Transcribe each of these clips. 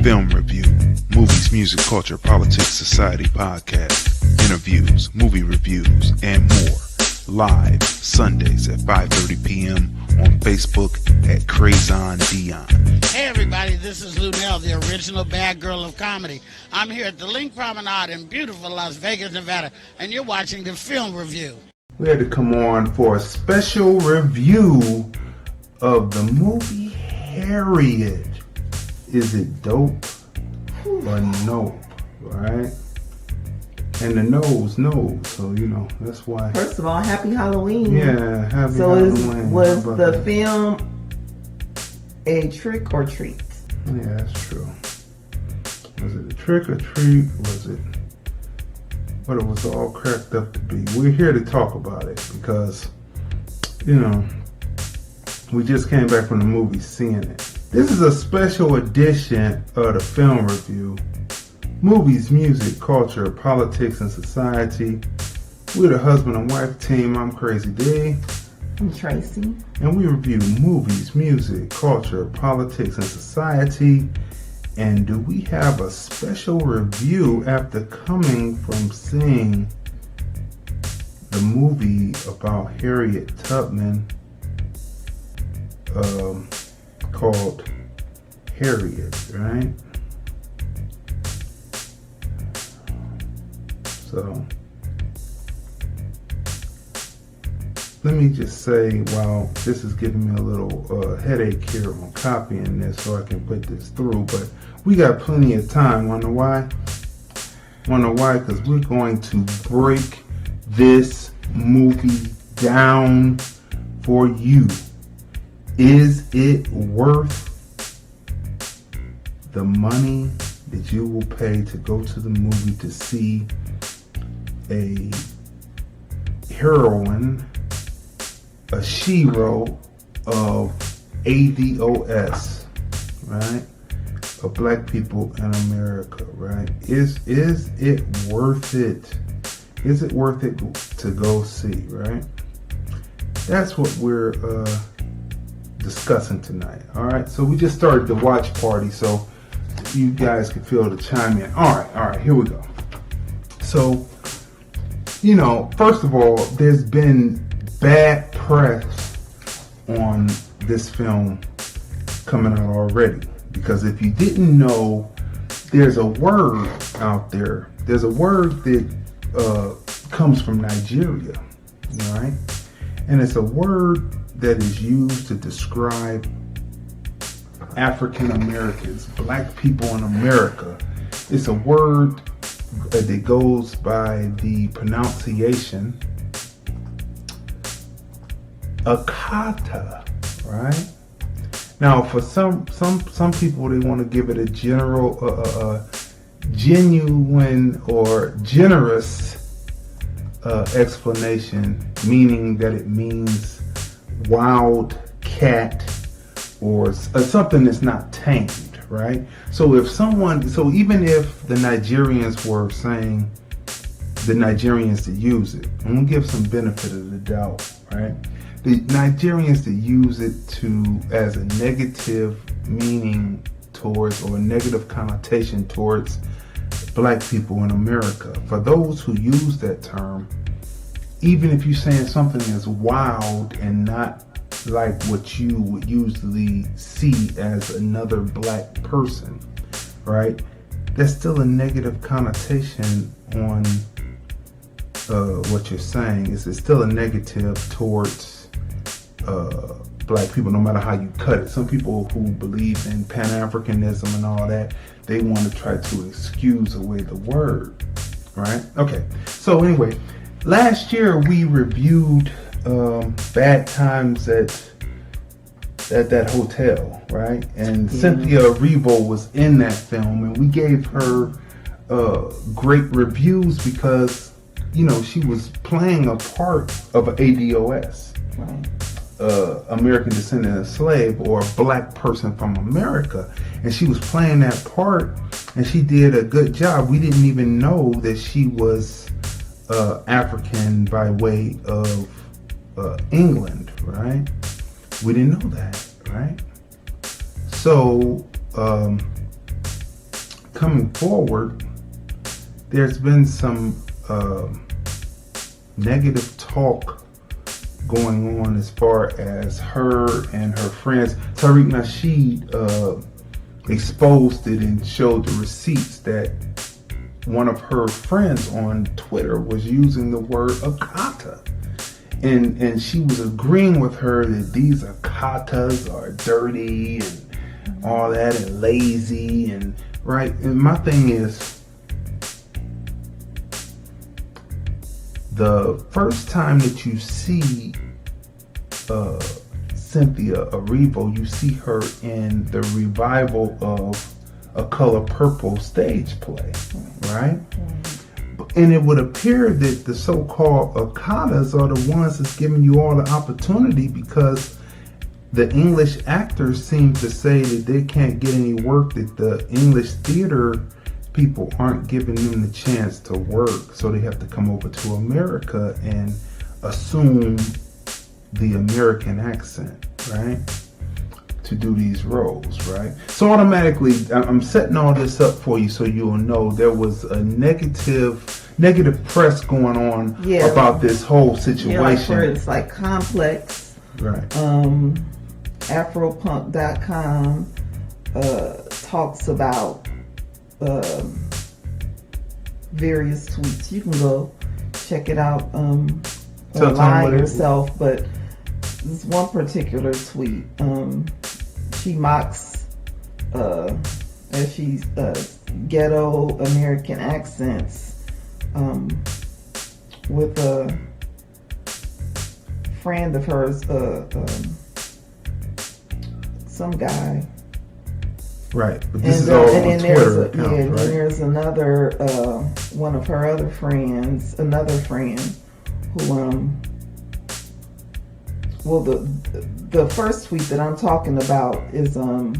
Film review, movies, music, culture, politics, society, podcast, interviews, movie reviews, and more. Live Sundays at 5:30 p.m. on Facebook at Crazon Dion. Hey everybody, this is Lunell, the original bad girl of comedy. I'm here at the Link Promenade in beautiful Las Vegas, Nevada, and you're watching the Film Review. We had to come on for a special review of the movie Harriet. Is it dope or nope, right? And the knows, so that's why. First of all, happy Halloween. Yeah, happy so Halloween. Was the film a trick or treat? Yeah, that's true. Was it a trick or treat? Was it what it was all cracked up to be? We're here to talk about it because, we just came back from the movie seeing it. This is a special edition of the Film Review. Movies, music, culture, politics, and society. We're the husband and wife team. I'm Crazy D. I'm Tracey. And we review movies, music, culture, politics, and society. And do we have a special review after coming from seeing the movie about Harriet Tubman called Harriet, right? So, let me just say, while this is giving me a little headache here on copying this so I can put this through, but we got plenty of time. Wanna know why? Because we're going to break this movie down for you. Is it worth the money that you will pay to go to the movie to see a heroine, a shero of ADOS, right? Of black people in America, right? Is it worth it? Is it worth it to go see, right? That's what we're discussing tonight. All right, so we just started the watch party, so you guys can feel the chime in. All right, here we go. So, first of all, there's been bad press on this film coming out already, because if you didn't know, there's a word out there. There's a word that comes from Nigeria, all right? And it's a word that is used to describe African Americans, black people in America. It's a word that goes by the pronunciation Akata, right? Now, for some people, they want to give it a genuine or generous explanation, meaning that it means wild cat or something that's not tamed, right? So even if the Nigerians were saying, the Nigerians that use it, I'm gonna give some benefit of the doubt, right? The Nigerians that use it as a negative meaning towards, or a negative connotation towards black people in America. For those who use that term, even if you're saying something is wild and not like what you would usually see as another black person, right? That's still a negative connotation on what you're saying. It's still a negative towards black people, no matter how you cut it. Some people who believe in Pan-Africanism and all that, they want to try to excuse away the word, right? Okay, so anyway, last year we reviewed Bad Times at that hotel, right? And Cynthia Erivo was in that film, and we gave her great reviews because, she was playing a part of an ADOS. Right. American descendant of slave, or a black person from America, and she was playing that part, and she did a good job. We didn't even know that she was African by way of England, right? We didn't know that, right? So coming forward, there's been some negative talk going on as far as her and her friends. Tariq Nasheed exposed it and showed the receipts that one of her friends on Twitter was using the word akata. And she was agreeing with her that these akatas are dirty and all that and lazy and right. And my thing is, the first time that you see Cynthia Erivo, you see her in the revival of A Color Purple stage play, right? And it would appear that the so-called akatas are the ones that's giving you all the opportunity, because the English actors seem to say that they can't get any work, that the English theater people aren't giving them the chance to work, so they have to come over to America and assume the American accent, right, to do these roles, right? So automatically, I'm setting all this up for you so you'll know there was a negative press going on about this whole situation. It's like Complex, right? Afropunk.com talks about various tweets. You can go check it out online yourself, but this one particular tweet, she mocks as she's ghetto American accents with a friend of hers, some guy. Right, but this is all on Twitter account, right? And there's another one of her other friends, another friend who well, the first tweet that I'm talking about is in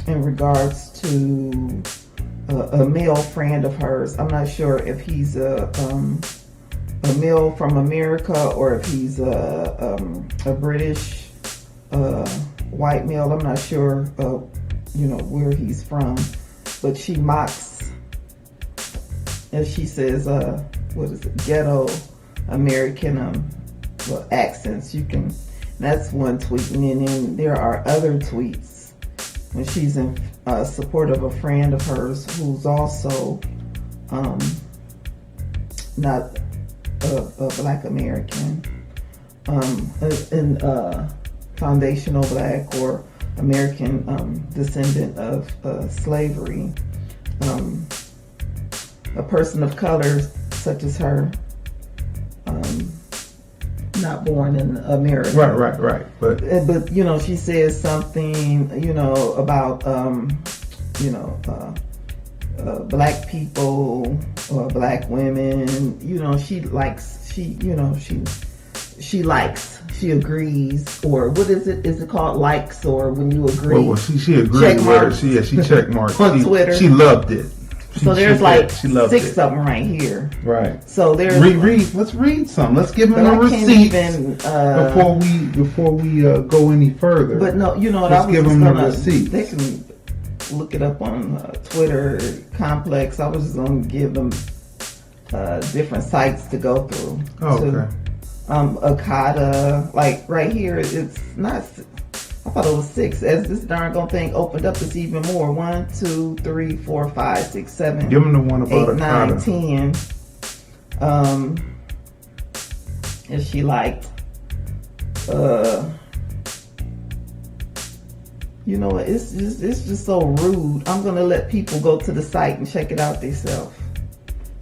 regards to a male friend of hers. I'm not sure if he's a male from America or if he's a British white male. I'm not sure where he's from, but she mocks, as she says, what is it, ghetto American accents. That's one tweet, and then there are other tweets when she's in support of a friend of hers who's also not a Black American, and foundational Black or American descendant of slavery, a person of color such as her, not born in America. Right. But she says something, about Black people or Black women. She agrees, or what is it? Is it called likes, or when you agree? Well, she agreed check with her. She checked marked on Twitter. She loved it. So there's like 6 of them right here. Right. So there's let's read some. Let's give them a receipt before we go any further. But no, what let's I was give just them gonna. a receipt. They can look it up on Twitter. Complex. I was just gonna give them different sites to go through. Oh, okay. Akata, like right here, it's not. I thought it was 6. As this darn gone thing opened up, it's even more. 1, 2, 3, 4, 5, 6, 7. Give them the one about 8, 9, 10. And she liked. It's just so rude. I'm gonna let people go to the site and check it out themselves.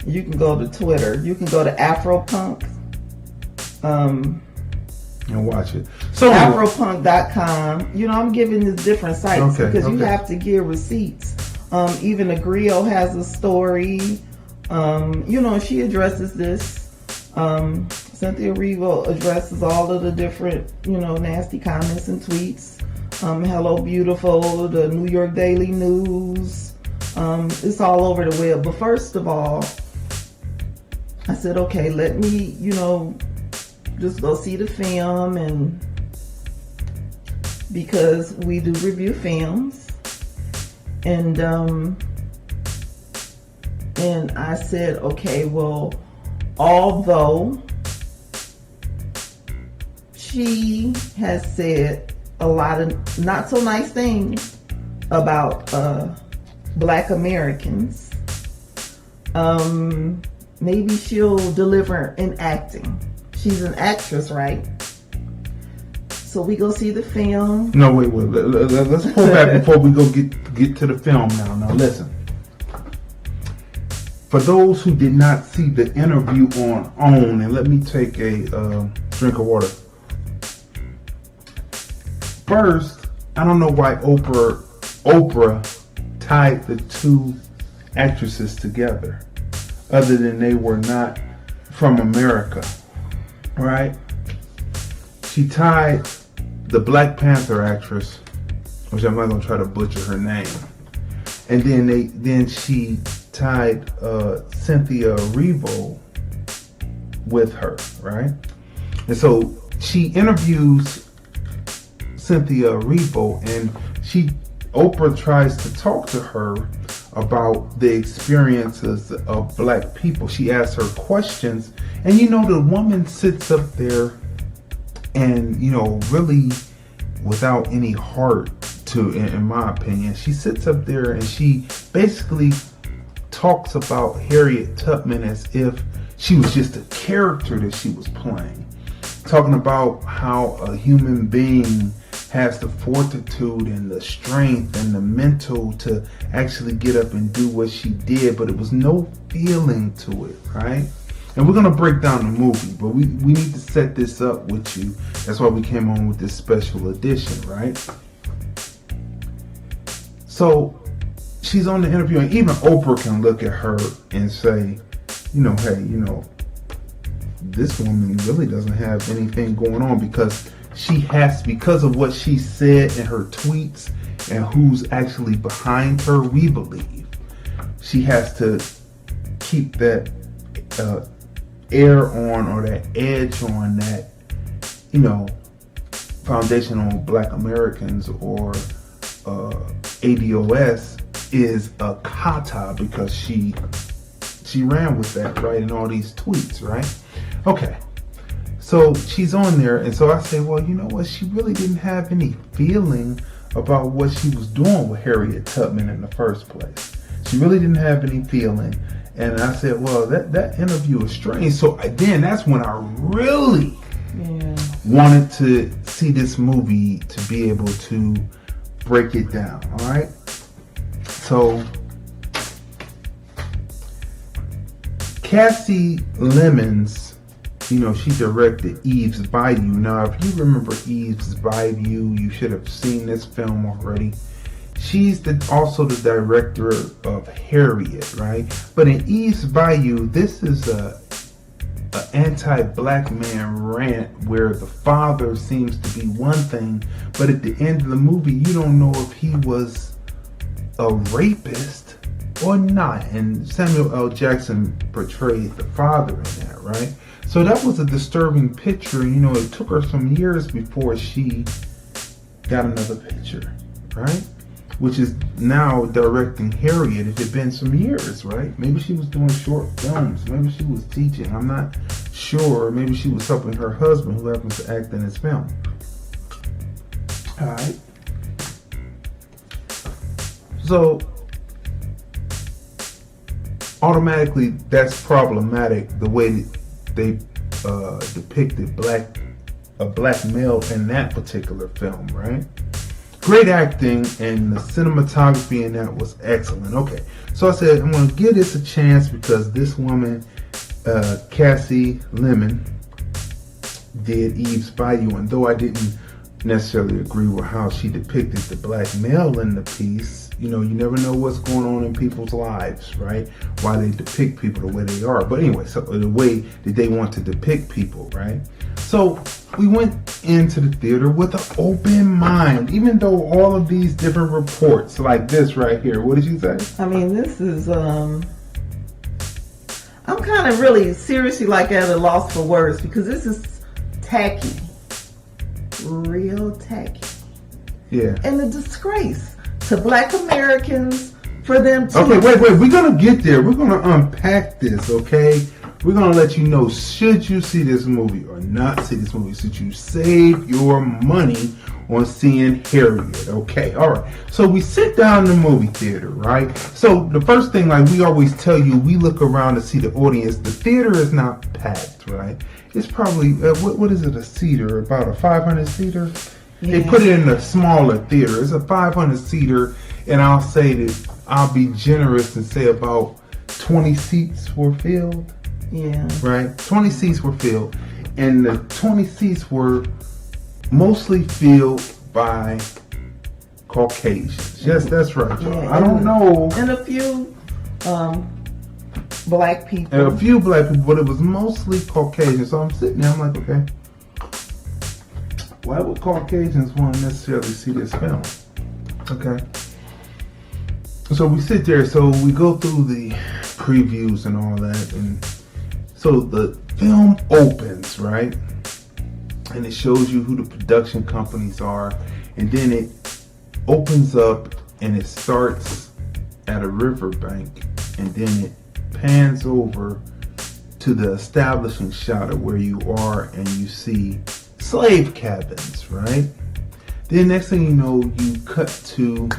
You can go to Twitter. You can go to Afropunk. And watch it. So Afropunk.com. I'm giving these different sites because you have to give receipts. Even the Griot has a story. She addresses this. Cynthia Erivo addresses all of the different, nasty comments and tweets. Hello Beautiful, the New York Daily News. It's all over the web. But first of all, I said, okay, let me, just go see the film, and because we do review films, And I said, okay, well, although she has said a lot of not so nice things about Black Americans, maybe she'll deliver in acting. She's an actress, right? So we go see the film. No, wait. Let's pull back before we go get to the film now. Now listen. For those who did not see the interview on OWN, and let me take a drink of water. First, I don't know why Oprah tied the two actresses together, other than they were not from America, right? She tied the Black Panther actress, which I'm not gonna try to butcher her name, and then she tied Cynthia Erivo with her, right? And so she interviews Cynthia Erivo, and Oprah tries to talk to her about the experiences of Black people. She asks her questions, and the woman sits up there and really without any heart in my opinion. She sits up there and she basically talks about Harriet Tubman as if she was just a character that she was playing, talking about how a human being has the fortitude and the strength and the mental to actually get up and do what she did, but it was no feeling to it, right? And we're going to break down the movie, but we need to set this up with you. That's why we came on with this special edition, right? So she's on the interview, and even Oprah can look at her and say, hey, this woman really doesn't have anything going on, because of what she said in her tweets and who's actually behind her, we believe she has to keep that air on, or that edge on, that foundation on Black Americans, or ADOS is a kata, because she ran with that, right, in all these tweets, right? Okay, so she's on there, and so I say, well, you know what, she really didn't have any feeling about what she was doing with Harriet Tubman in the first place. She really didn't have any feeling. And I said, well, that interview is strange. So that's when I really wanted to see this movie to be able to break it down. All right. So Cassie Lemons, she directed Eve's Bayou. Now, if you remember Eve's Bayou, you should have seen this film already. She's also the director of Harriet, right? But in Eve's Bayou, this is a anti-Black man rant where the father seems to be one thing, but at the end of the movie, you don't know if he was a rapist or not. And Samuel L. Jackson portrayed the father in that, right? So that was a disturbing picture. It took her some years before she got another picture, right? Which is now directing Harriet. It had been some years, right? Maybe she was doing short films. Maybe she was teaching. I'm not sure. Maybe she was helping her husband, who happens to act in his film. All right. So automatically, that's problematic. The way they depicted a black male in that particular film, right? Great acting, and the cinematography in that was excellent. Okay, so I said I'm going to give this a chance because this woman, Cassie Lemon, did Eve's Bayou, and though I didn't necessarily agree with how she depicted the black male in the piece, you never know what's going on in people's lives, right? Why they depict people the way they are. But anyway, so the way that they want to depict people, right? So we went into the theater with an open mind, even though all of these different reports, like this right here, what did you say? I mean, this is, I'm kind of really seriously at a loss for words, because this is tacky. Real tacky. Yeah. And a disgrace to Black Americans for them to. Okay, wait. We're gonna get there. We're gonna unpack this. Okay, we're gonna let you know should you see this movie or not see this movie. Should you save your money on seeing Harriet? Okay, all right. So we sit down in the movie theater, right? So the first thing, like we always tell you, we look around to see the audience. The theater is not packed, right? It's probably what is it? A seater? About a 500 seater? Yeah. They put it in a smaller theater. It's a 500 seater, and I'll say that I'll be generous and say about 20 seats were filled. Yeah. Right? 20 seats were filled. And the 20 seats were mostly filled by Caucasians. Yes, that's right. Yeah, I don't know. And a few black people. And a few black people, but it was mostly Caucasian. So I'm sitting there, I'm like, okay, why would Caucasians want to necessarily see this film? Okay. So we sit there, so we go through the previews and all that, and so the film opens, right? And it shows you who the production companies are, and then it opens up and it starts at a riverbank, and then it pans over to the establishing shot of where you are, and you see slave cabins, right? Then next thing you know, you cut to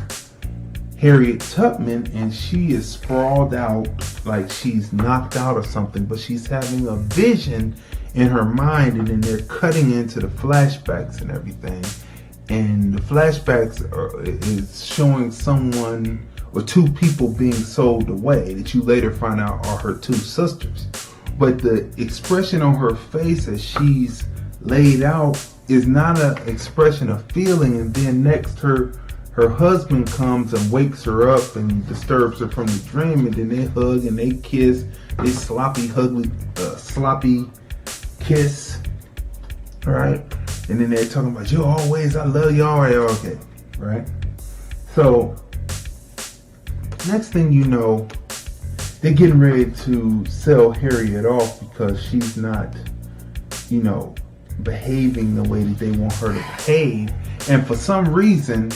Harriet Tubman, and she is sprawled out like she's knocked out or something, but she's having a vision in her mind, and then they're cutting into the flashbacks and everything, and the flashbacks is showing someone or two people being sold away that you later find out are her two sisters. But the expression on her face as she's laid out is not an expression of feeling, and then next her husband comes and wakes her up and disturbs her from the dream, and then they hug and they kiss, they sloppy kiss, right? And then they're talking about you always, I love you, all right, okay, right? So next thing you know, they're getting ready to sell Harriet off because she's not, behaving the way that they want her to behave, and for some reason,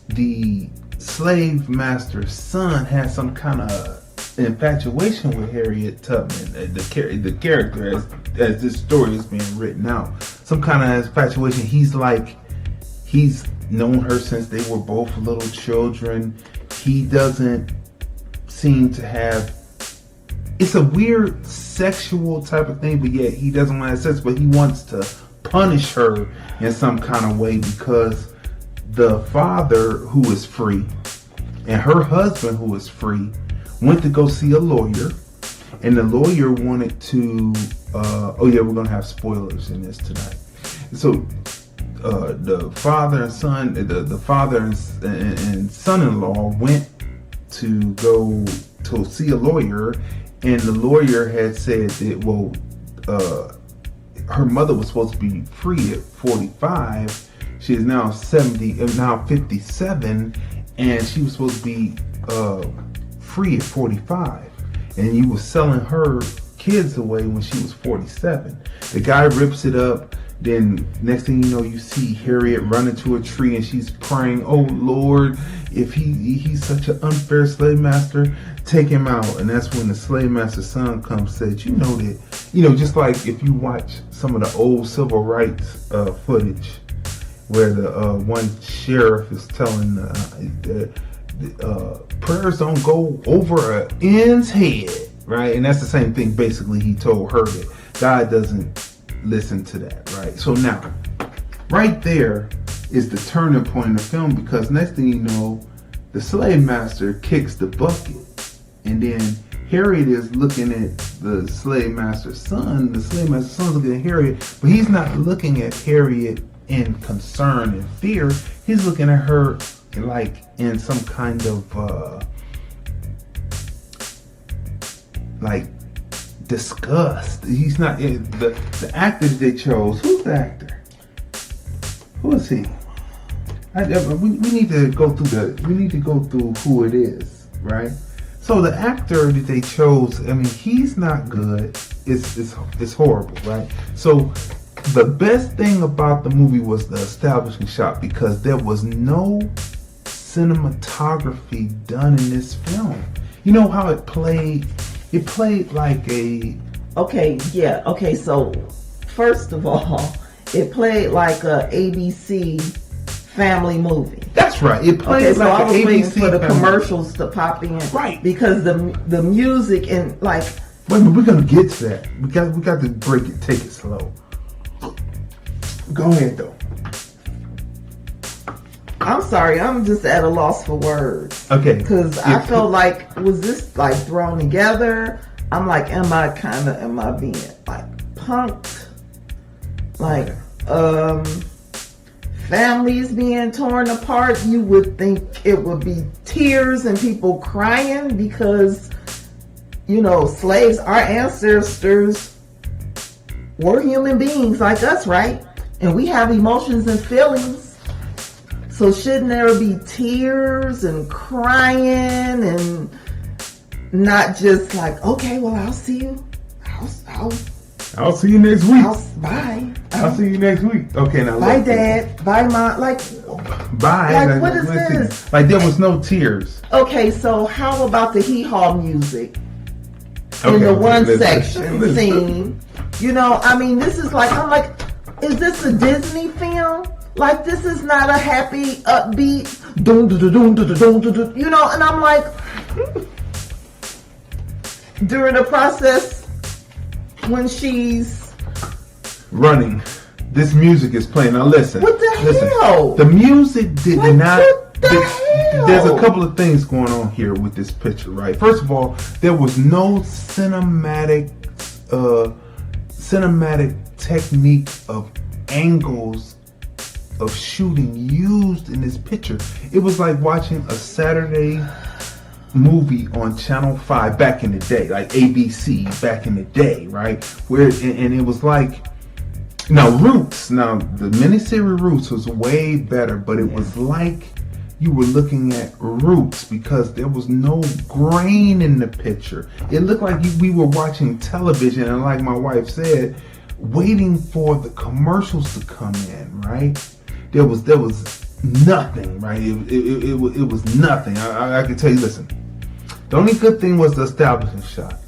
the slave master's son has some kind of infatuation with Harriet Tubman, the character as this story is being written out. Some kind of infatuation. He's known her since they were both little children. He doesn't seem to have. It's a weird sexual type of thing, but yet he doesn't want to have sex, but he wants to punish her in some kind of way because the father, who is free, and her husband, who is free, went to go see a lawyer, and the lawyer wanted to we're gonna have spoilers in this tonight. So the father and son, the father and son-in-law went to go to see a lawyer, and the lawyer had said that her mother was supposed to be free at 45. She is now 57, and she was supposed to be free at 45. And he was selling her kids away when she was 47. The guy rips it up. Then next thing you know, you see Harriet run into a tree, and she's praying, "Oh Lord, if he's such an unfair slave master, take him out." And that's when the slave master's son comes, said, just like if you watch some of the old civil rights footage, where the one sheriff is telling prayers don't go over an end's head, right? And that's the same thing basically he told her, that God doesn't listen to that, right? So now, right there is the turning point in the film, because next thing you know, the slave master kicks the bucket, and then Harriet is looking at the slave master's son. The slave master's son's looking at Harriet, but he's not looking at Harriet in concern and fear. He's looking at her like in some kind of like disgust. He's not the actor they chose. Who's the actor? Who is he? We need to go through who it is, right? So the actor that they chose, he's not good. It's horrible, right? So The best thing about the movie was the establishing shot, because there was no cinematography done in this film. You know how it played? It played like a... Okay, yeah. Okay, so first of all, it played like a ABC family movie. That's right. It played Okay, so like I was an waiting ABC for the family. commercials to pop in, Right. Because the music and like. Wait a minute, we're gonna get to that. We got to break it. Take it slow. Go ahead though. I'm sorry, I'm just at a loss for words. Okay. Because I felt like, was this like thrown together? I'm like, am I being like punked? Like, families being torn apart. You would think it would be tears and people crying because, you know, slaves, our ancestors were human beings like us, right? And we have emotions and feelings. So shouldn't there be tears and crying and not just like, okay, well, I'll see you. I'll see you next week. Bye. I'll see you next week. Okay, now Bye, look. Dad. Bye, Mom. Like, Bye. Like, what is let's see. this? Like, there was no tears. okay, so how about the hee-haw music in Okay, the okay, one listen. section Listen. scene? You know, I mean, this is like, I'm like, is this a Disney film? Like, this is not a happy, upbeat, doom, doom, doom, doom, doom, doom, doom, you know, and I'm like, during the process, when she's Running. This music is playing. Now listen. What the listen. hell? The music did Like, not. what the hell? There's a couple of things going on here with this picture, right? First of all, there was no cinematic technique of angles of shooting used in this picture. It was like watching a Saturday movie on Channel 5 back in the day, like ABC back in the day, right? Where and it was like, now the miniseries Roots was way better, but it was like you were looking at Roots because there was no grain in the picture. It looked like we were watching television, and like my wife said, waiting for the commercials to come in, right? There was nothing, right? It was nothing. I can tell you, listen, the only good thing was the establishing shot.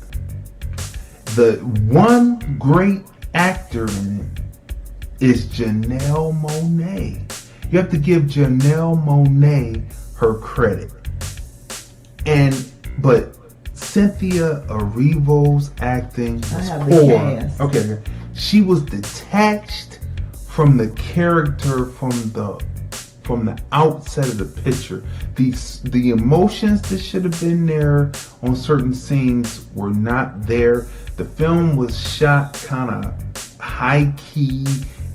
The one great actor in it is Janelle Monáe. You have to give Janelle Monáe her credit. But Cynthia Erivo's acting was poor. Okay, she was detached from the character from the outset of the picture. The emotions that should have been there on certain scenes were not there. The film was shot kind of high key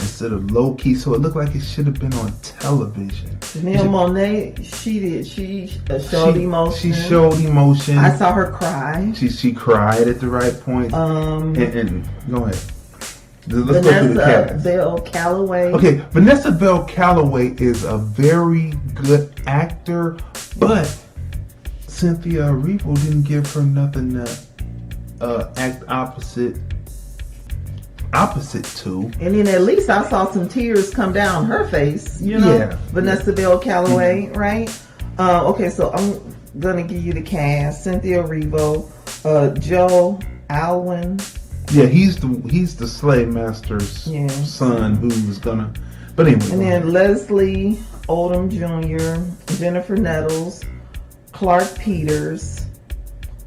instead of low key, so it looked like it should have been on television. Janelle Monáe, she showed emotion. She showed emotion. I saw her cry. She cried at the right point. And go ahead. Let's go through the Vanessa cast. Bell Calloway. Okay, Vanessa Bell Calloway is a very good actor, but Cynthia Erivo didn't give her nothing to act opposite to. And then at least I saw some tears come down her face, you know. Yeah. Vanessa Bell Calloway, right? Okay, so I'm gonna give you the cast: Cynthia Erivo, Joe Alwyn. Yeah, he's the slave master's son who was gonna. But anyway. And then Leslie Odom Jr., Jennifer Nettles, Clark Peters,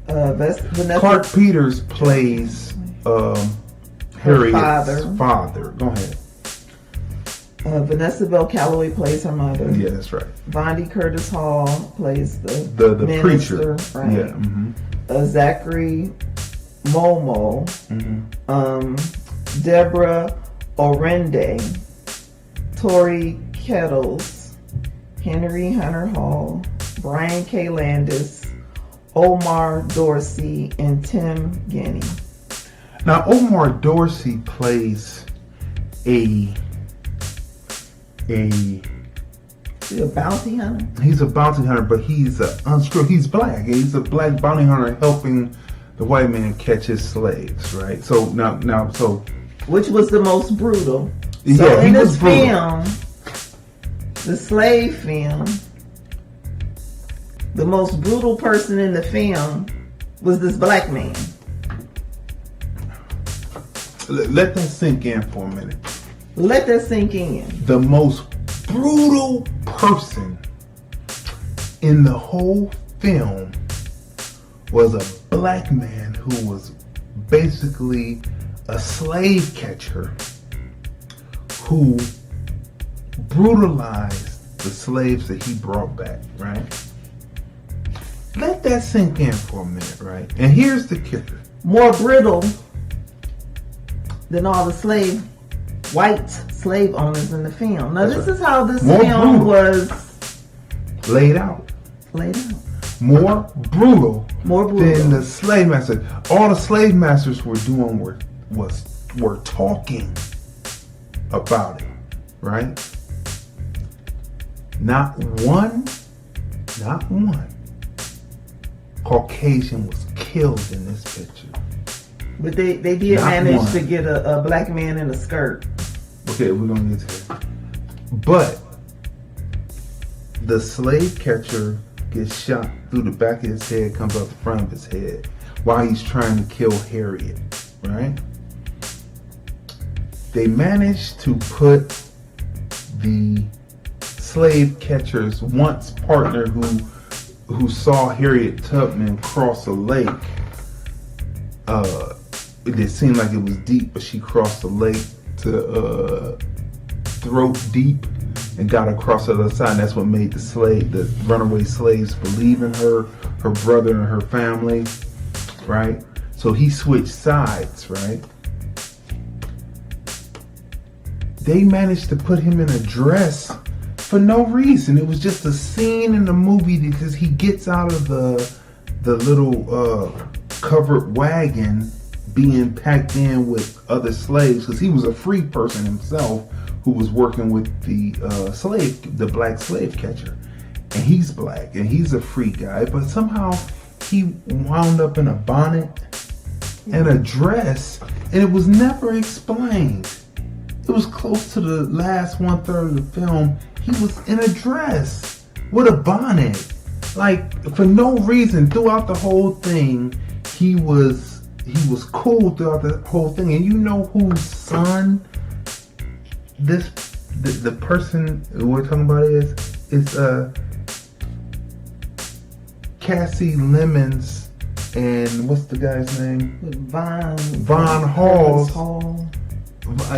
Vanessa. Clark Peters plays Harriet's father. Go ahead. Vanessa Bell Calloway plays her mother. Yeah, that's right. Vondi Curtis Hall plays the preacher. Right? Yeah. Mm-hmm. Zachary Momo. Mm-hmm. Deborah Orende. Tori Kettles. Henry Hunter Hall. Brian K. Landis. Omar Dorsey and Tim Guinea. Now, Omar Dorsey plays a bounty hunter. He's a bounty hunter, but he's unscrupulous. He's black. He's a black bounty hunter helping the white man catch his slaves, right? So now, Which was the most brutal. Yeah, So he in was this brutal. film, the slave film, the most brutal person in the film was this black man. Let that sink in for a minute. Let that sink in. The most brutal person in the whole film was a black man who was basically a slave catcher who brutalized the slaves that he brought back, right? Let that sink in for a minute, right? And here's the kicker. More brittle than all the white slave owners in the film. Now, That's this right. is how this More film brutal. was Laid out. laid out. More brutal More brutal. than the slave master. All the slave masters were doing were talking about it, right? Not one Caucasian was killed in this picture. But they did Not manage one. to get a black man in a skirt. Okay, we're gonna get to that. But the slave catcher gets shot through the back of his head, comes out the front of his head while he's trying to kill Harriet, right? They managed to put the slave catcher's once partner who saw Harriet Tubman cross a lake. It seemed like it was deep, but she crossed the lake to throat deep and got across the other side. And that's what made the runaway slaves believe in her brother and her family, right? So he switched sides, right? They managed to put him in a dress for no reason. It was just a scene in the movie because he gets out of the little covered wagon being packed in with other slaves, because he was a free person himself who was working with the black slave catcher, and he's black and he's a free guy, but somehow he wound up in a bonnet and a dress, and it was never explained. It was close to the last 1/3 of the film. He was in a dress with a bonnet, like for no reason. Throughout the whole thing, he was cool throughout the whole thing. And you know whose son the person we're talking about is Cassie Lemons and what's the guy's name? Von Hall's Hall.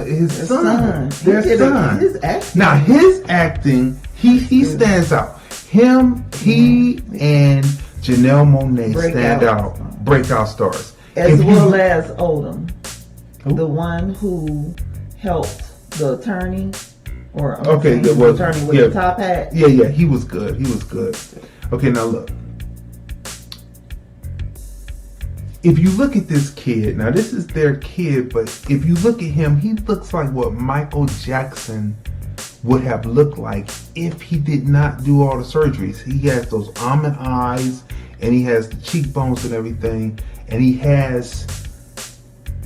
His son. Their His son. acting. Now his acting, he stands out. He and Janelle Monáe stand out. Breakout stars. As well as Odom, the one who helped the attorney, or the attorney with the top hat. Yeah, he was good. Okay, now look. If you look at this kid, now this is their kid, but if you look at him, he looks like what Michael Jackson would have looked like if he did not do all the surgeries. He has those almond eyes, and he has the cheekbones and everything, and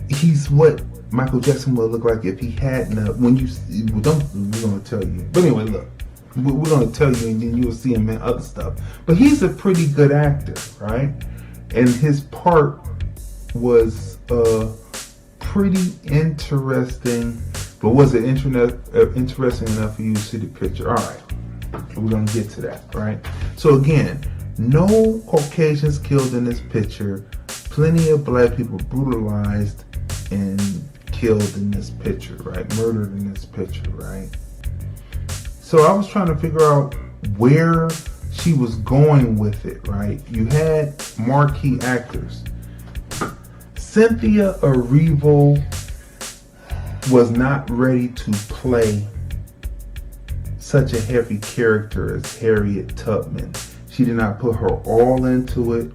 he's what Michael Jackson would look like if he hadn't. We're gonna tell you. But anyway, look, we're gonna tell you, and then you'll see him in other stuff. But he's a pretty good actor, right? And his part was pretty interesting. But was it interesting enough for you to see the picture? All right, we're gonna get to that, right? So again, no Caucasians killed in this picture. Plenty of black people brutalized and killed in this picture, right? Murdered in this picture, right? So I was trying to figure out where she was going with it, right? You had marquee actors. Cynthia Erivo was not ready to play such a heavy character as Harriet Tubman. She did not put her all into it.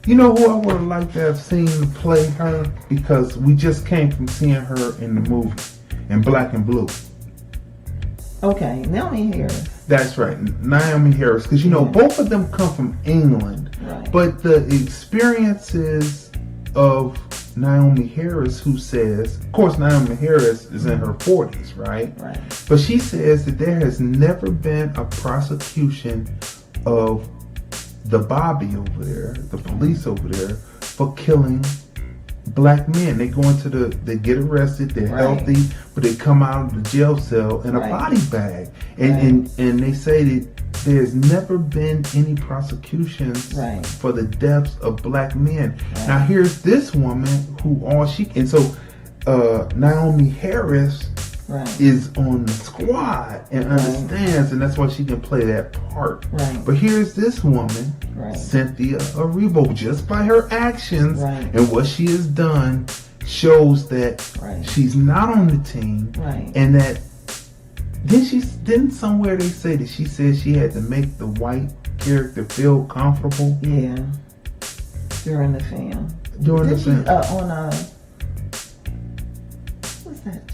You know who I would have liked to have seen play her? Because we just came from seeing her in the movie, in Black and Blue. Okay, Naomi Harris. That's right, Naomi Harris. Because, both of them come from England. Right. But the experiences of Naomi Harris, who says, of course, Naomi Harris is in her 40s, right? Right. But she says that there has never been a prosecution of the Bobby over there, the police over there, for killing black men. They go into they get arrested, they're healthy, but they come out of the jail cell in a body bag. And they say that there's never been any prosecutions for the deaths of black men. Now here's this woman who Naomi Harris is on the squad and understands, and that's why she can play that part. But here's this woman, Cynthia Erivo, just by her actions and what she has done shows that she's not on the team, and that didn't somewhere they say that she said she had to make the white character feel comfortable. Yeah, during the film. What's that?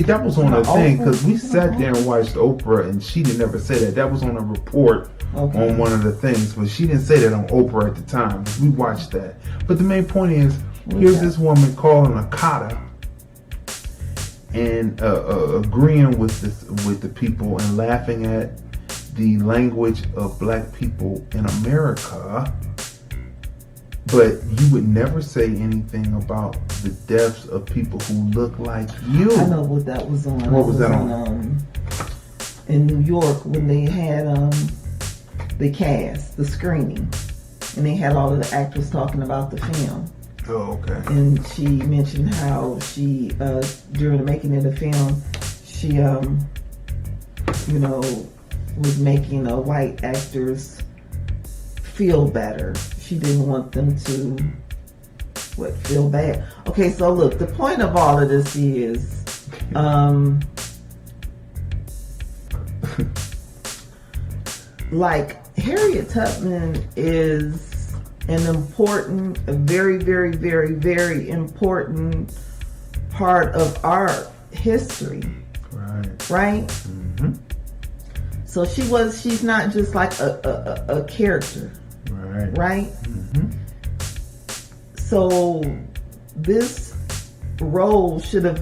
That was on a thing, because we sat there and watched Oprah, and she didn't ever say that. That was on a report on one of the things, but she didn't say that on Oprah at the time. We watched that. But the main point is, here's this woman calling a kata and agreeing with the people and laughing at the language of black people in America. But you would never say anything about the deaths of people who look like you. I know what that was on. What was that on? In New York, when they had the cast, the screening, and they had all of the actors talking about the film. Oh, okay. And she mentioned how she, during the making of the film, she, was making white actors feel better. She didn't want them to feel bad. Okay, so look, the point of all of this is like Harriet Tubman is a very, very, very, very important part of our history. Right? Mm-hmm. So she's not just like a character. Right? Mm-hmm. So this role should have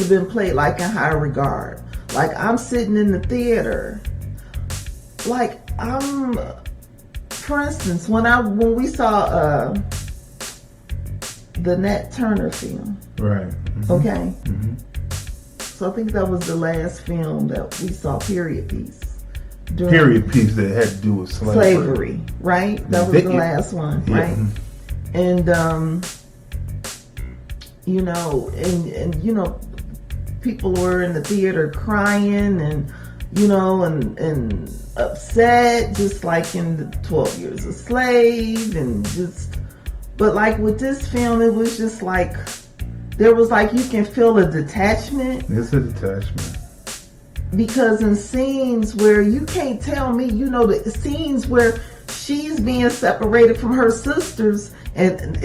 been played like in high regard. Like I'm sitting in the theater. Like for instance, when we saw the Nat Turner film. Right. Mm-hmm. Okay. Mm-hmm. So I think that was the last film that we saw, period piece. Period piece that had to do with slavery, right? That was the last one, right? And people were in the theater crying and upset, just like in the 12 Years a Slave, but like with this film, it was just like there was like you can feel a detachment. It's a detachment. Because in scenes where you can't tell me, the scenes where she's being separated from her sisters and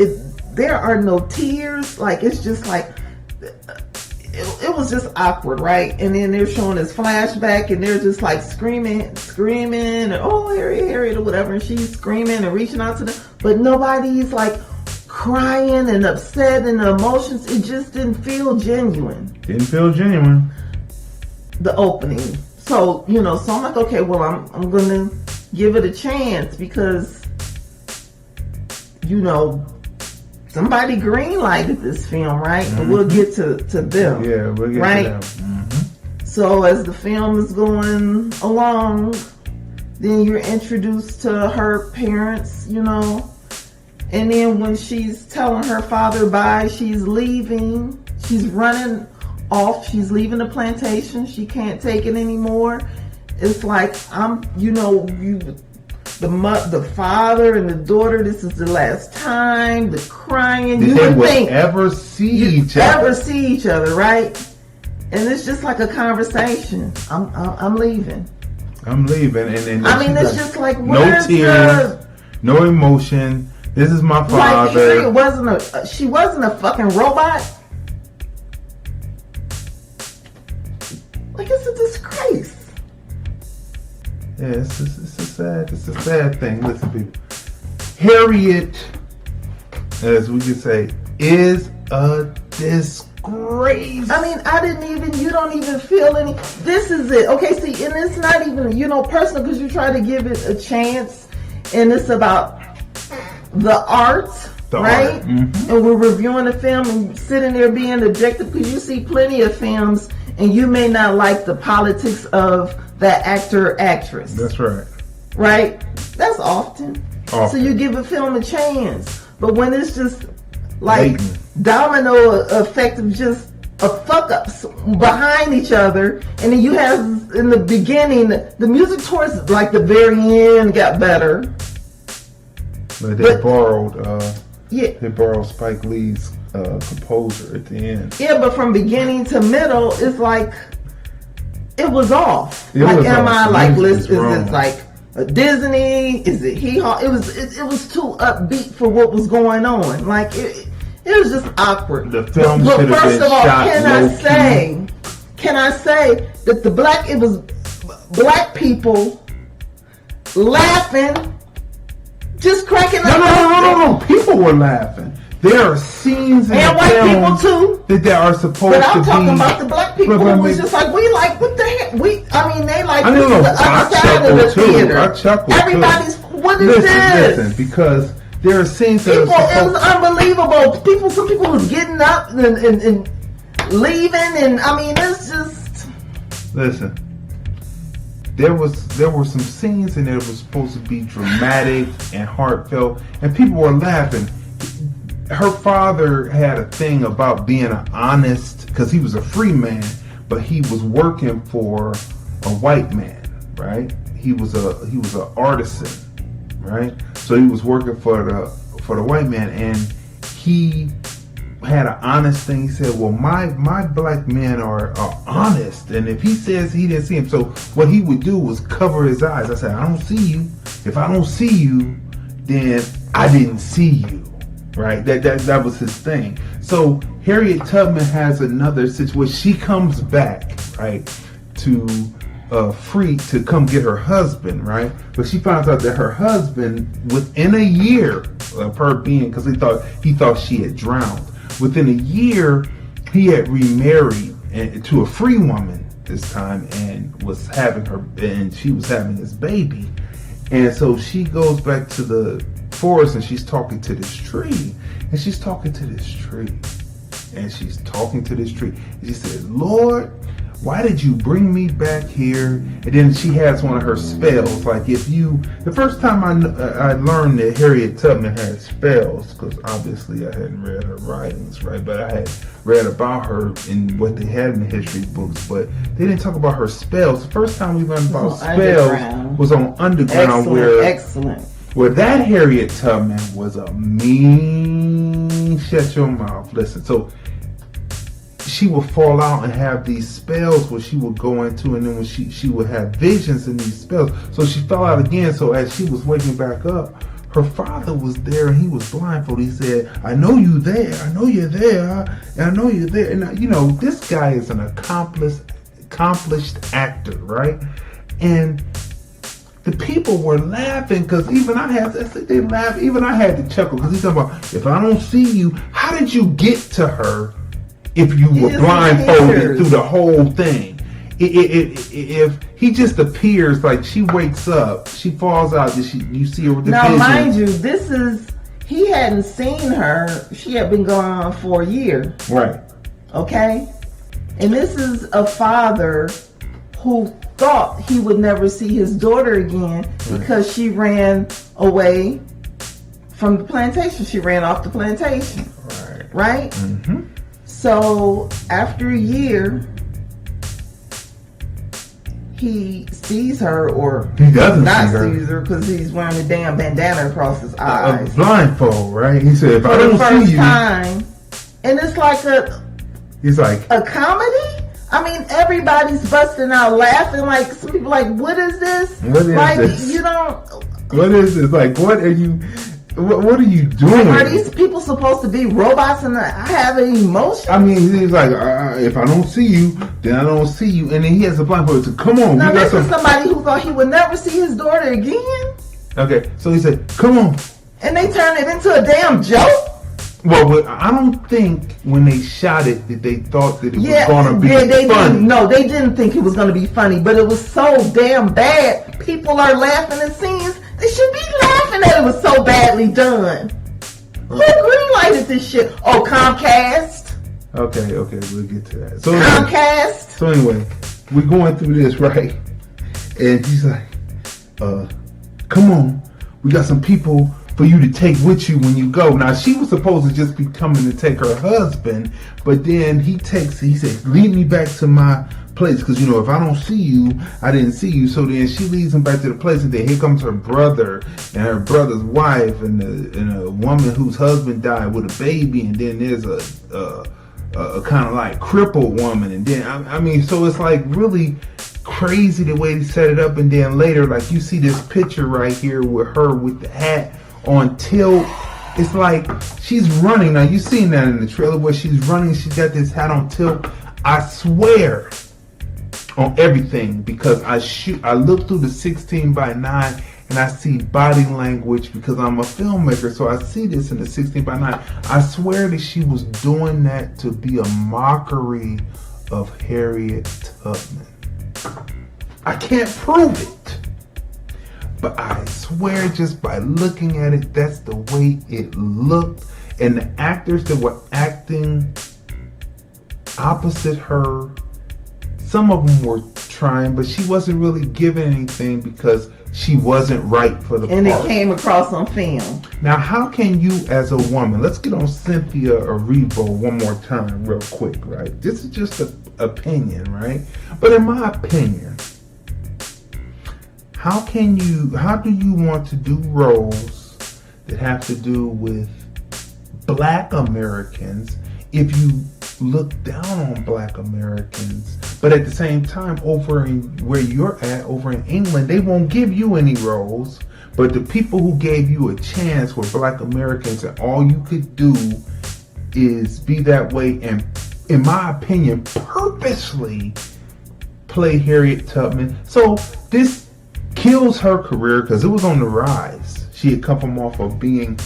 there are no tears, like it's just like, it was just awkward, right? And then they're showing this flashback and they're just like screaming, and oh, Harriet, or whatever, and she's screaming and reaching out to them, but nobody's like crying and upset and the emotions, it just didn't feel genuine. The opening. So, so I'm like, okay, well, I'm going to give it a chance because, somebody green-lighted this film, right? Mm-hmm. And we'll get to them. Yeah, we'll get to them. Mm-hmm. So as the film is going along, then you're introduced to her parents, and then when she's telling her father bye, she's leaving, she's running off, she's leaving the plantation, she can't take it anymore. It's like the father and the daughter, this is the last time, the crying, you would think ever see each other, right? And it's just like a conversation. I'm leaving, and it's just like no tears, no emotion, this is my father. Like she wasn't a fucking robot. Like, it's a disgrace. Yeah, it's a sad thing. Listen, people. Harriet as we could say, is a disgrace. I mean, you don't even feel any. This is it. Okay, see, and it's not even, personal because you try to give it a chance, and it's about the art, right? Mm-hmm. And we're reviewing a film and sitting there being objective because you see plenty of films and you may not like the politics of that actor or actress. That's right. Right? That's often. So you give a film a chance. But when it's just like domino effect of just a fuck ups behind each other, and then you have in the beginning the music towards like the very end got better. But they borrowed Spike Lee's composer at the end. Yeah, but from beginning to middle, it's like it was off. Is it like a Disney? Is it hee haw? It was too upbeat for what was going on. Like it was just awkward. The film should have been first of all, shot can I say that it was black people laughing, just cracking up? No. People were laughing. There are scenes in and the white film people too that are supposed to be. But I'm talking about the black people who was just like, we like, what the heck? They like the other side of the theater. I chuckled Everybody's, too. what is this? Listen, because there are scenes that it was unbelievable. Some people was getting up and leaving, and I mean, it's just. Listen, there were some scenes in there that were supposed to be dramatic and heartfelt, and people were laughing. Her father had a thing about being an honest, because he was a free man, but he was working for a white man, right? He was an artisan, right? So he was working for the white man, and he had an honest thing. He said, well, my black men are honest, and if he says he didn't see him, so what he would do was cover his eyes. I said, I don't see you. If I don't see you, then I didn't see you. Right, that was his thing. So Harriet Tubman has another situation. She comes back, right, to come get her husband, right? But she finds out that her husband, within a year of her being, because he thought she had drowned. Within a year, he had remarried to a free woman this time, and she was having his baby. And so she goes back to the forest, and she's talking to this tree, and she said, Lord, why did you bring me back here? And then she has one of her spells. Like the first time I learned that Harriet Tubman had spells, because obviously I hadn't read her writings, right? But I had read about her in what they had in the history books, but they didn't talk about her spells. The first time we learned about spells was on Underground. Excellent. Well, that Harriet Tubman was a mean, shut your mouth. Listen, so she would fall out and have these spells where she would go into, and then when she would have visions in these spells. So she fell out again. So as she was waking back up, her father was there, and he was blindfolded. He said, I know you there. I know you're there. And I know you're there. And this guy is an accomplished actor, right? And the people were laughing, because even I had to chuckle, because he's talking about, if I don't see you, how did you get to her if you were blindfolded through the whole thing? If he just appears, like she wakes up, she falls out, you see her with the vision. Now, mind you, he hadn't seen her. She had been going on for a year. Right. Okay? And this is a father who thought he would never see his daughter again because she ran away from the plantation. She ran off the plantation. Right? Mm-hmm. So after a year, he sees her, or he doesn't sees her because he's wearing a damn bandana across his eyes. A blindfold, right? He said, if for I don't see you, time, and it's like a comedy. I mean, everybody's busting out laughing. Like, some people like, what is this? What is this? What is this? Like, what are you doing? Are these people supposed to be robots and have an emotion? I mean, he's like, if I don't see you, then I don't see you. And then he has a blindfold. So come on. Now, this is somebody who thought he would never see his daughter again. Okay, so he said, come on. And they turned it into a damn joke? Well, I don't think when they shot it that they thought that it was going to be they funny. they didn't think it was going to be funny, but it was so damn bad. People are laughing at scenes. They should be laughing at it. It was so badly done. Who greenlighted this shit? Oh, Comcast. Okay, we'll get to that. So Comcast. So anyway, we're going through this, right? And he's like, come on, we got some people for you to take with you when you go. Now, she was supposed to just be coming to take her husband, but then he said, lead me back to my place, because, if I don't see you, I didn't see you. So then she leads him back to the place, and then here comes her brother and her brother's wife and a woman whose husband died with a baby, and then there's a kind of like crippled woman, and then, I mean, so it's like really crazy the way they set it up, and then later, like, you see this picture right here with her with the hat on tilt. It's like she's running. Now you seen that in the trailer where she's running. She got this hat on tilt. I swear on everything, because I look through the 16:9 and I see body language, because I'm a filmmaker, so I see this in the 16:9. I swear that she was doing that to be a mockery of Harriet Tubman. I can't prove it, but I swear just by looking at it, that's the way it looked. And the actors that were acting opposite her, some of them were trying, but she wasn't really giving anything because she wasn't right for the part. And it came across on film. Now, how can you as a woman, let's get on Cynthia Erivo one more time real quick, right? This is just an opinion, right? But in my opinion, how do you want to do roles that have to do with Black Americans if you look down on Black Americans, but at the same time, over in where you're at, over in England, they won't give you any roles, but the people who gave you a chance were Black Americans, and all you could do is be that way and, in my opinion, purposely play Harriet Tubman. So this kills her career, because it was on the rise. She had come from off of being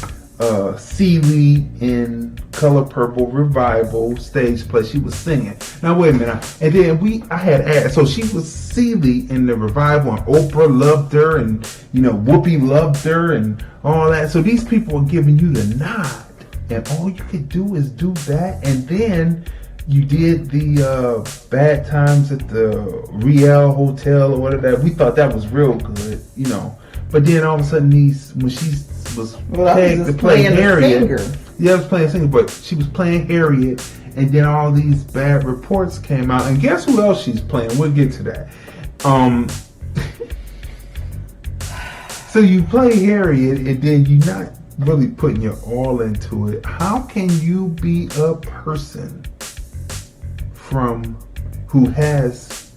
Celie in Color Purple revival stage play. She was singing. Now wait a minute. And then I had asked. So she was Celie in the revival, and Oprah loved her, and Whoopi loved her, and all that. So these people are giving you the nod, and all you could do is do that. And then you did the Bad Times at the Riel Hotel or whatever. We thought that was real good, But then all of a sudden, when she was pegged to play Harriet, I was playing singer, but she was playing Harriet, and then all these bad reports came out. And guess who else she's playing? We'll get to that. So you play Harriet, and then you're not really putting your all into it. How can you be a person who has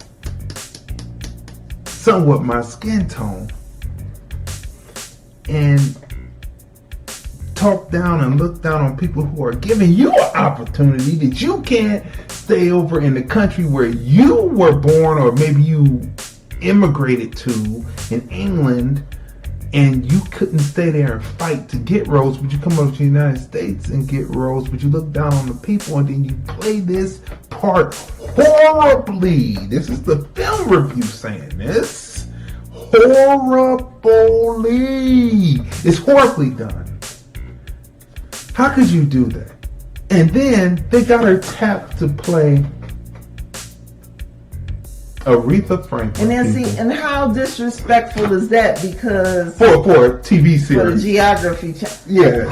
somewhat my skin tone and talk down and look down on people who are giving you an opportunity that you can't stay over in the country where you were born, or maybe you immigrated to in England, and you couldn't stay there and fight to get roles, but you come over to the United States and get roles, but you look down on the people, and then you play this part horribly. This is the film review saying this. Horribly. It's horribly done. How could you do that? And then they got her tapped to play Aretha Franklin. And then and how disrespectful is that? Because for a TV series, for the Geography channel, yeah,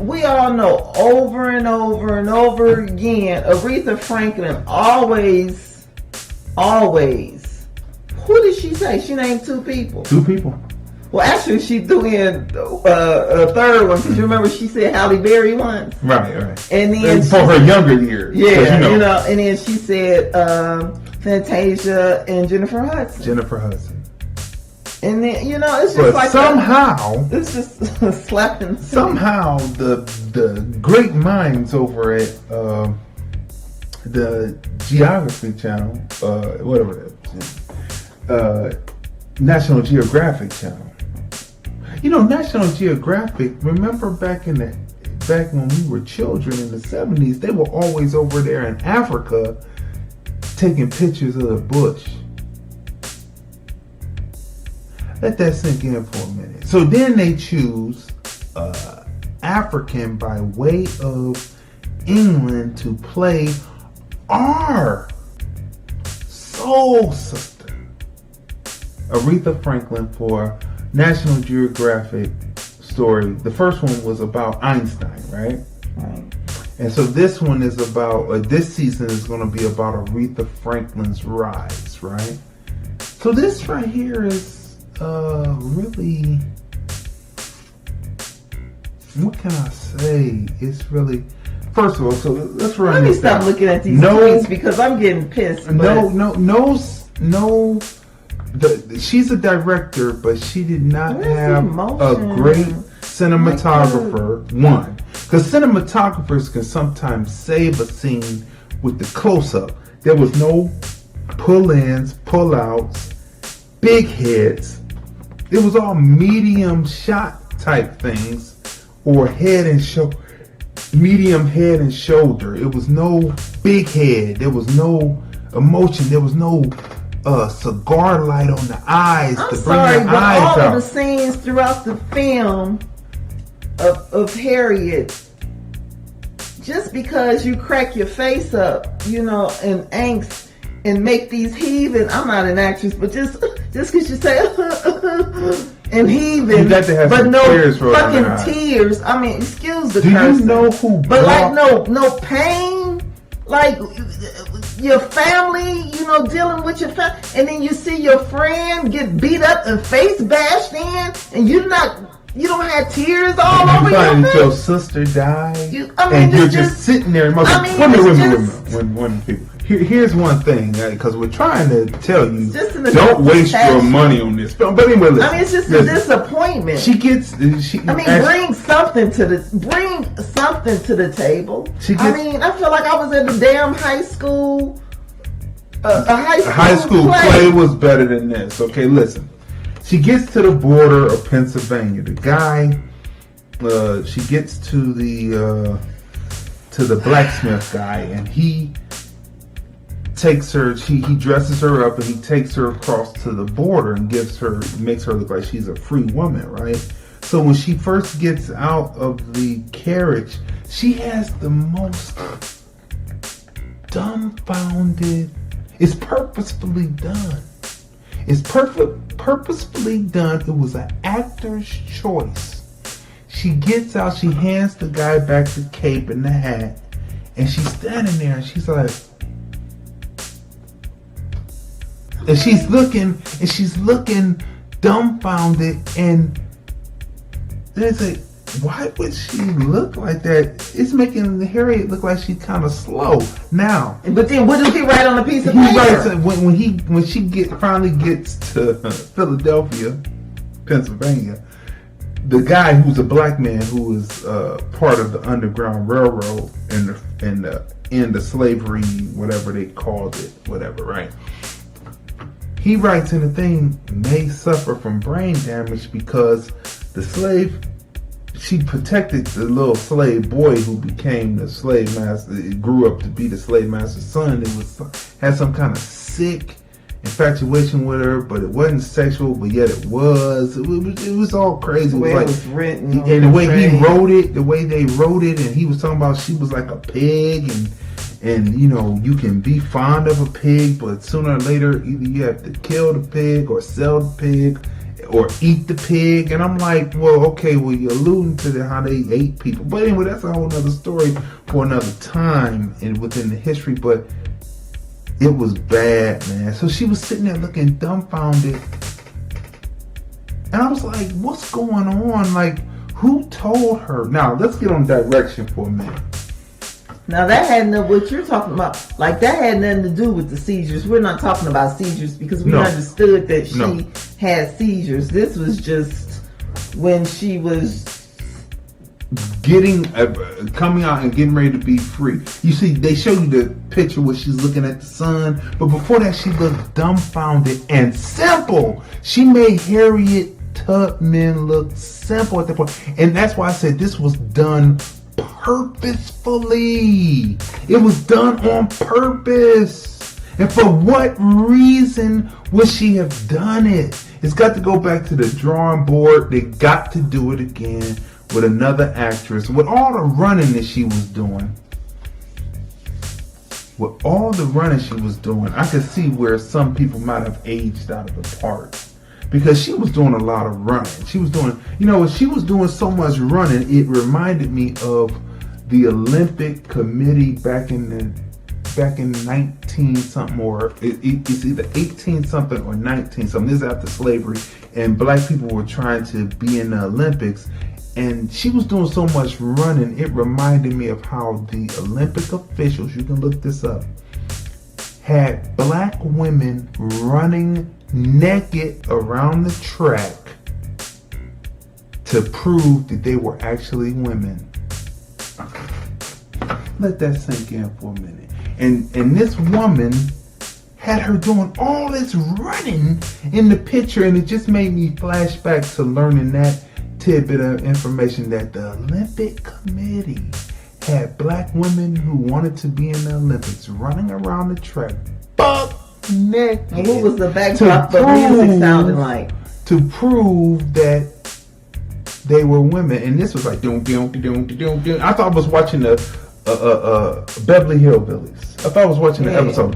we all know over and over and over again, Aretha Franklin always. Who did she say? She named two people. Well, actually, she threw in a third one, because you remember she said Halle Berry once. Right. And then for her younger years. Yeah, and then she said Fantasia and Jennifer Hudson. And then, it's just like somehow it's just slapping. Somehow the great minds over at the Geography channel, whatever that is, National Geographic channel. National Geographic, remember back in the back when we were children in the 70s, they were always over there in Africa taking pictures of the bush. Let that sink in for a minute. So then they choose African by way of England to play our soul sister, Aretha Franklin, for National Geographic story. The first one was about Einstein, right? Right. And so this one is about, this season is going to be about Aretha Franklin's rise, right? So this right here is really, what can I say? It's really, first of all, so let's run Let me this stop down. looking at these tweets because I'm getting pissed. She's a director, but she did not Where's the have a emotion? great cinematographer. One, because cinematographers can sometimes save a scene with the close-up. There was no pull-ins, pull-outs, big heads. It was all medium shot type things, or head and shoulder, medium head and shoulder. It was no big head. There was no emotion. There was no cigar light on the eyes I'm to bring sorry, the but eyes all out. of the scenes throughout the film of Harriet, just because you crack your face up, in angst and make these heaving. I'm not an actress, but just because you say and heaving, You got to have but some no tears rolling down your fucking eyes. tears. I mean, excuse the Do cursing. you know who? But like no pain, like your family, dealing with your family, and then you see your friend get beat up and face bashed in, and you don't have tears all over your face. Your sister died, and you're just sitting there. Here's one thing, because we're trying to tell you, don't waste your money on this film. But anyway, listen, it's just a disappointment. Bring something to the table. I feel like I was at the damn high school. A high school play was better than this. Okay, listen. She gets to the border of Pennsylvania. The guy, she gets to the blacksmith guy, and he takes her. He dresses her up, and he takes her across to the border and makes her look like she's a free woman, right? So when she first gets out of the carriage, she has the most dumbfounded. It's purposefully done. It's purposefully done. It was an actor's choice. She gets out, she hands the guy back the cape and the hat, and she's standing there and she's like, and she's looking dumbfounded, and there's why would she look like that? It's making Harriet look like she's kind of slow now. But then what does he write on a piece of paper? He writes when she finally gets to Philadelphia, Pennsylvania. The guy who's a black man who was part of the Underground Railroad and the end of slavery, whatever they called it, whatever, right? He writes in the thing, may suffer from brain damage because she protected the little slave boy who became the slave master. It grew up to be the slave master's son. Had some kind of sick infatuation with her, but it wasn't sexual, but yet it was. It was all crazy. The way it was written, and the way he wrote it, the way they wrote it, and he was talking about she was like a pig, and you can be fond of a pig, but sooner or later either you have to kill the pig or sell the pig or eat the pig. And I'm like, well, okay, you're alluding to how they ate people. But anyway, that's a whole nother story for another time and within the history. But it was bad, man. So she was sitting there looking dumbfounded. And I was like, what's going on? Like, who told her? Now, let's get on direction for a minute. Now that had what you're talking about, like that had nothing to do with the seizures. We're not talking about seizures because we understood that she had seizures. This was just when she was coming out and getting ready to be free. You see, they show you the picture where she's looking at the sun, but before that she looked dumbfounded and simple. She made Harriet Tubman look simple at that point, and that's why I said this was done purposefully. It was done on purpose. And for what reason would she have done it? It's got to go back to the drawing board. They got to do it again with another actress. With all the running that she was doing. With all the running she was doing, I could see where some people might have aged out of the part. Because she was doing a lot of running. She was doing, she was doing so much running, it reminded me of the Olympic Committee back in 19 something, or it's either 18 something or 19 something. This is after slavery, and black people were trying to be in the Olympics, and she was doing so much running. It reminded me of how the Olympic officials, you can look this up, had black women running naked around the track to prove that they were actually women. Let that sink in for a minute. And this woman had her doing all this running in the picture, and it just made me flash back to learning that tidbit of information that the Olympic Committee had black women who wanted to be in the Olympics running around the track buck naked. And what was the backdrop of music sounding like? To prove that they were women. And this was like I thought I was watching the Beverly Hillbillies. I thought I was watching the episode.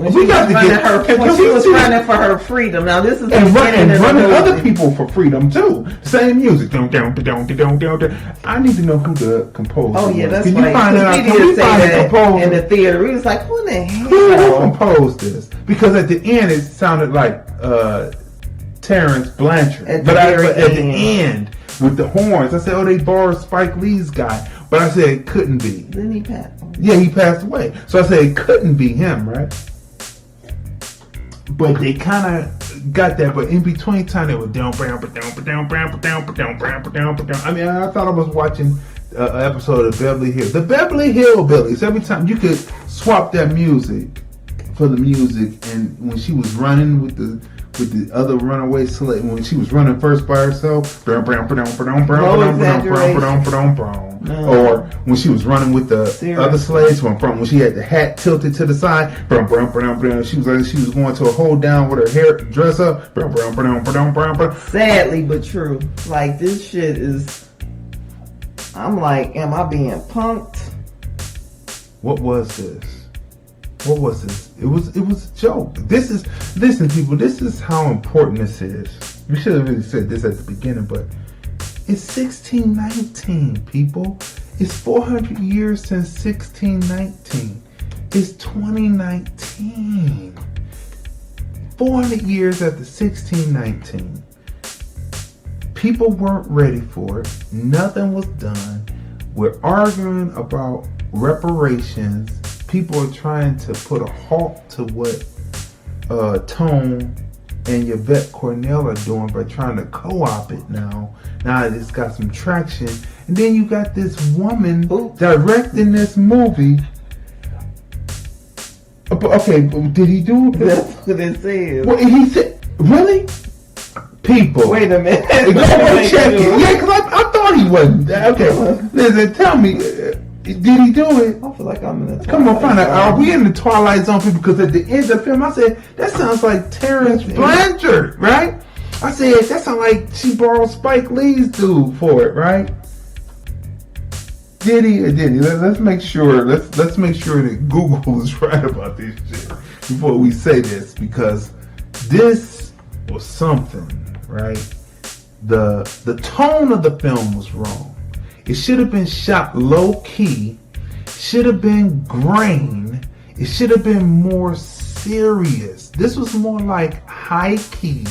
We got to get her. When she was running for her freedom. Now this is running other people for freedom too. Same music. I need to know who the composer. Oh yeah, that's right. Can you find out? Can you find the composer in the theater? We was like, who the hell? Who composed this? Because at the end it sounded like Terrence Blanchard. At the end with the horns, I said, oh, they borrowed Spike Lee's guy. But I said it couldn't be. Didn't he pass? Yeah, he passed away. So I said it couldn't be him, right? But they kind of got that. But in between time, they were down. I mean, I thought I was watching an episode of Beverly Hills. The Beverly Hillbillies. Every time you could swap that music for the music, and when she was running with the other runaway slave, when she was running first by herself, or when she was running with the other slaves when she had the hat tilted to the side, she was going to a hold down with her hair dress up. Sadly but true. Like this shit is. I'm like, am I being punked? What was this? It was a joke. Listen people, this is how important this is. We should have really said this at the beginning, but it's 1619, people. It's 400 years since 1619. It's 2019. 400 years after 1619. People weren't ready for it. Nothing was done. We're arguing about reparations. People are trying to put a halt to what Tone and Yvette Cornell are doing by trying to co-op it now. Now it's got some traction. And then you got this woman directing this movie. Okay, did he do it? That's what it says. Well, he said, really? People. Wait a minute. Go check it. Yeah, because I thought he wasn't. Okay, listen, tell me. Did he do it? I feel like I'm in the Twilight Come on, find out. Are we in the Twilight Zone, people? Because at the end of the film, I said, that sounds like Terrence Blanchard, right? I said, that sounds like she borrowed Spike Lee's dude for it, right? Did he or didn't he? Let's make sure. Let's make sure that Google is right about this shit before we say this, because this was something, right? The tone of the film was wrong. It should have been shot low key. Should have been grain. It should have been more serious. This was more like high key.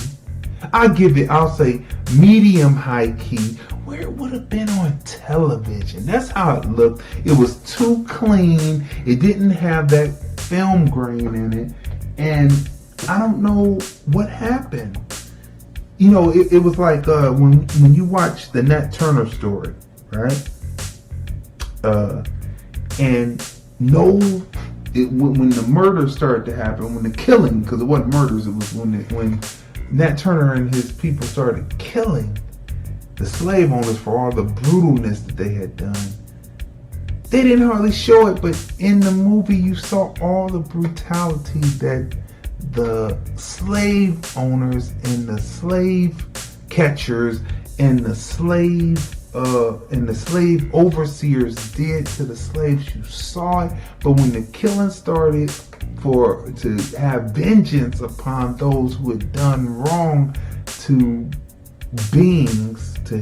I'll say medium high key, where it would have been on television. That's how it looked. It was too clean. It didn't have that film grain in it. And I don't know what happened. You know, it was like when you watch the Nat Turner story, right? When the murder started to happen, when the killing, because it wasn't murders, it was when Nat Turner and his people started killing, the slave owners for all the brutalness that they had done. They didn't hardly show it, but in the movie you saw all the brutality that the slave owners and the slave catchers and the slave overseers did to the slaves. You saw it, but when the killing started to have vengeance upon those who had done wrong to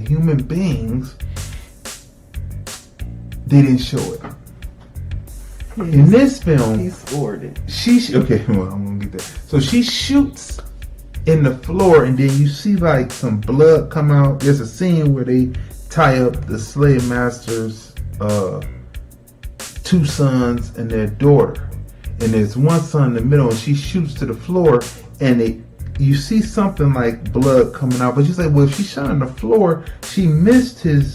human beings, they didn't show it. In this film, he scored it. I'm gonna get that. So she shoots in the floor, and then you see like some blood come out. There's a scene where they tie up the slave master's 2 sons and their daughter, and there's one son in the middle, and she shoots to the floor, and you see something like blood coming out, but she's like, well, if she shot on the floor, she missed his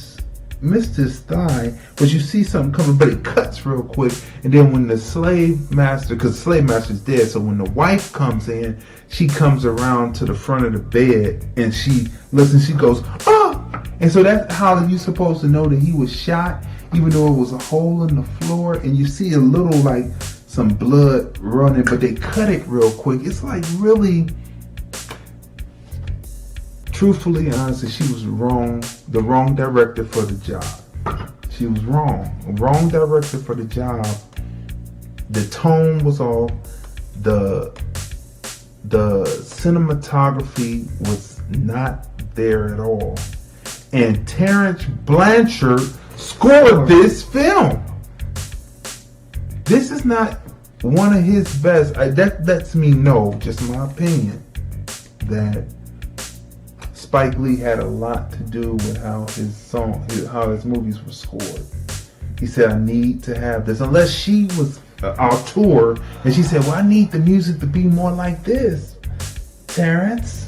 thigh, but you see something coming, but it cuts real quick. And then when the slave master, because the slave master's dead, so when the wife comes in, she comes around to the front of the bed and she listens, she goes, oh! And so that's how you're supposed to know that he was shot, even though it was a hole in the floor, and you see a little like some blood running, but they cut it real quick. It's like really, truthfully and honestly, she was the wrong director for the job. She was wrong director for the job. The tone was off. The cinematography was not there at all. And Terrence Blanchard scored this film. This is not one of his best. That lets me know, just my opinion, that Spike Lee had a lot to do with how his movies were scored. He said, I need to have this. Unless she was auteur, and she said, well, I need the music to be more like this, Terrence.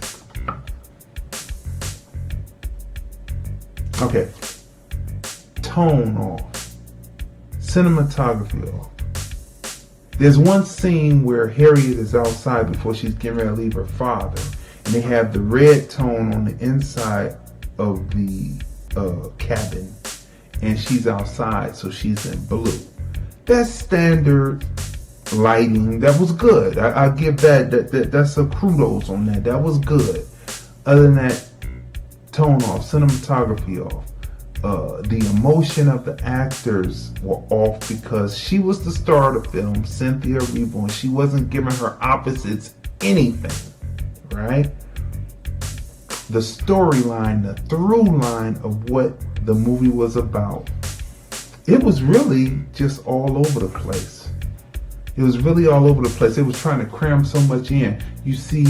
Okay. Tone off. Cinematography off. There's one scene where Harriet is outside before she's getting ready to leave her father, and they have the red tone on the inside of the cabin, and she's outside, so she's in blue. That's standard lighting. That was good. I give that's a kudos on that. That was good. Other than that, tone off, cinematography off. The emotion of the actors were off because she was the star of the film, Cynthia Erivo, and she wasn't giving her opposites anything, right? The storyline, the through line of what the movie was about, it was really just all over the place. It was really all over the place. It was trying to cram so much in. You see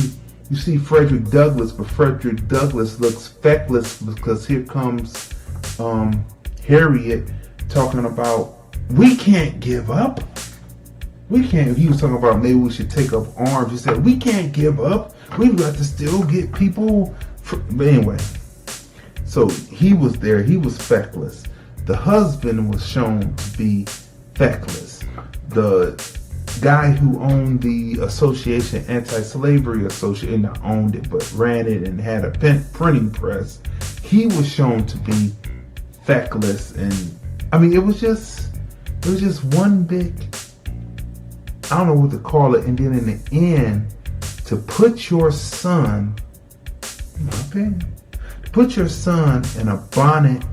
Frederick Douglass, but Frederick Douglass looks feckless because here comes Harriet talking about, we can't give up. We can't. He was talking about maybe we should take up arms. He said, we can't give up. We've got to still get people. But anyway, so he was there. He was feckless. The husband was shown to be feckless. The guy who owned the association, Anti-Slavery Association, not owned it, but ran it and had a printing press, he was shown to be feckless. And I mean, it was just one big, I don't know what to call it. And then in the end, to put your son, in my opinion, to put your son in a bonnet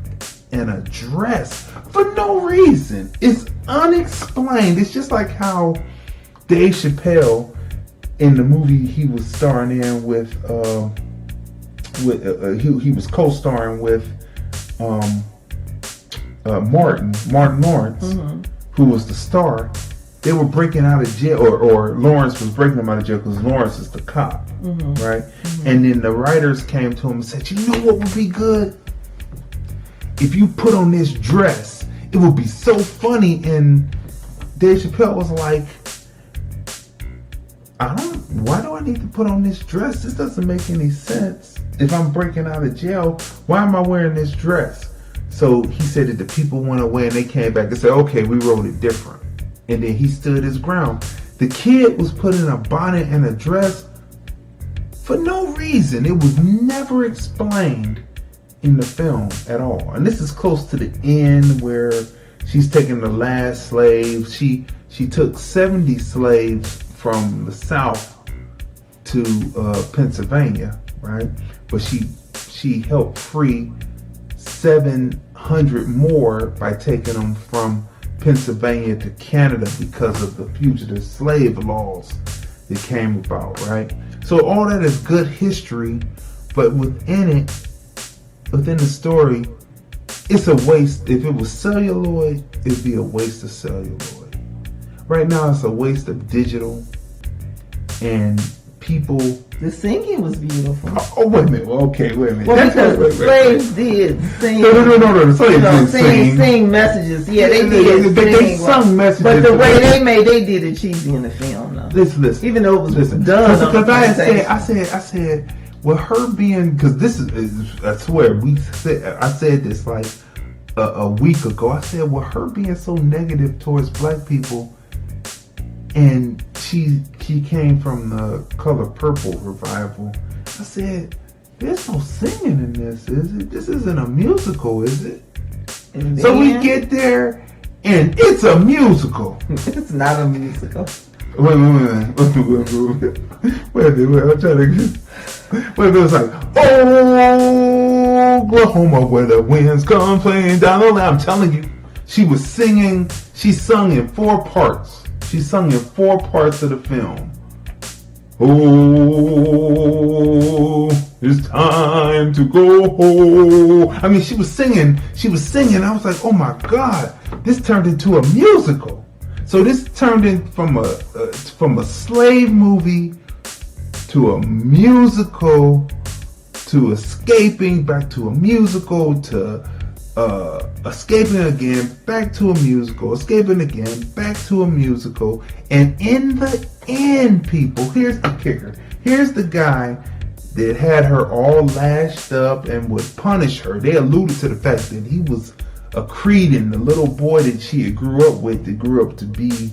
and a dress for no reason. It's unexplained. It's just like how Dave Chappelle in the movie he was starring in with he was co-starring with Martin Lawrence, who was the star. They were breaking out of jail, or Lawrence was breaking them out of jail because Lawrence is the cop, right? And then the writers came to him and said, you know what would be good? If you put on this dress, it would be so funny. And Dave Chappelle was like, why do I need to put on this dress? This doesn't make any sense. If I'm breaking out of jail, why am I wearing this dress? So he said that the people went away and they came back and said, okay, we wrote it different. And then he stood his ground. The kid was put in a bonnet and a dress for no reason. It was never explained. in the film at all. And this is close to the end where she's taking the last slave. She took 70 slaves from the South to Pennsylvania, right? But she helped free 700 more by taking them from Pennsylvania to Canada because of the fugitive slave laws that came about, right? So all that is good history, but within the story, it's a waste. If it was celluloid, it'd be a waste of celluloid. Right now, it's a waste of digital, and people. The singing was beautiful. Oh, wait a minute. Okay, wait a minute. Well, because the slaves did sing. No. The slaves did sing messages. Yeah, they did. They sung messages. But the way they did it cheesy in the film, though. Listen. Even though it was done. Because I said, well, her being, because this is, I swear, I said this like a week ago. I said, well, her being so negative towards black people, and she came from the Color Purple revival. I said, there's no singing in this, is it? This isn't a musical, is it? And so we get there, and it's a musical. It's not a musical. Wait, I'm trying to get. Wait, it was like, oh, Oklahoma, where the winds come playing down the lane. I'm telling you, she was singing. She sung in 4 parts. She sung in 4 parts of the film. Oh, it's time to go home. I mean, she was singing. I was like, oh my God, this turned into a musical. So this turned in from a slave movie to a musical, to escaping, back to a musical, to escaping again, back to a musical, escaping again, back to a musical. And in the end, people, here's the kicker. Here's the guy that had her all lashed up and would punish her. They alluded to the fact that he was a Cretan, the little boy that she had grew up with, that grew up to be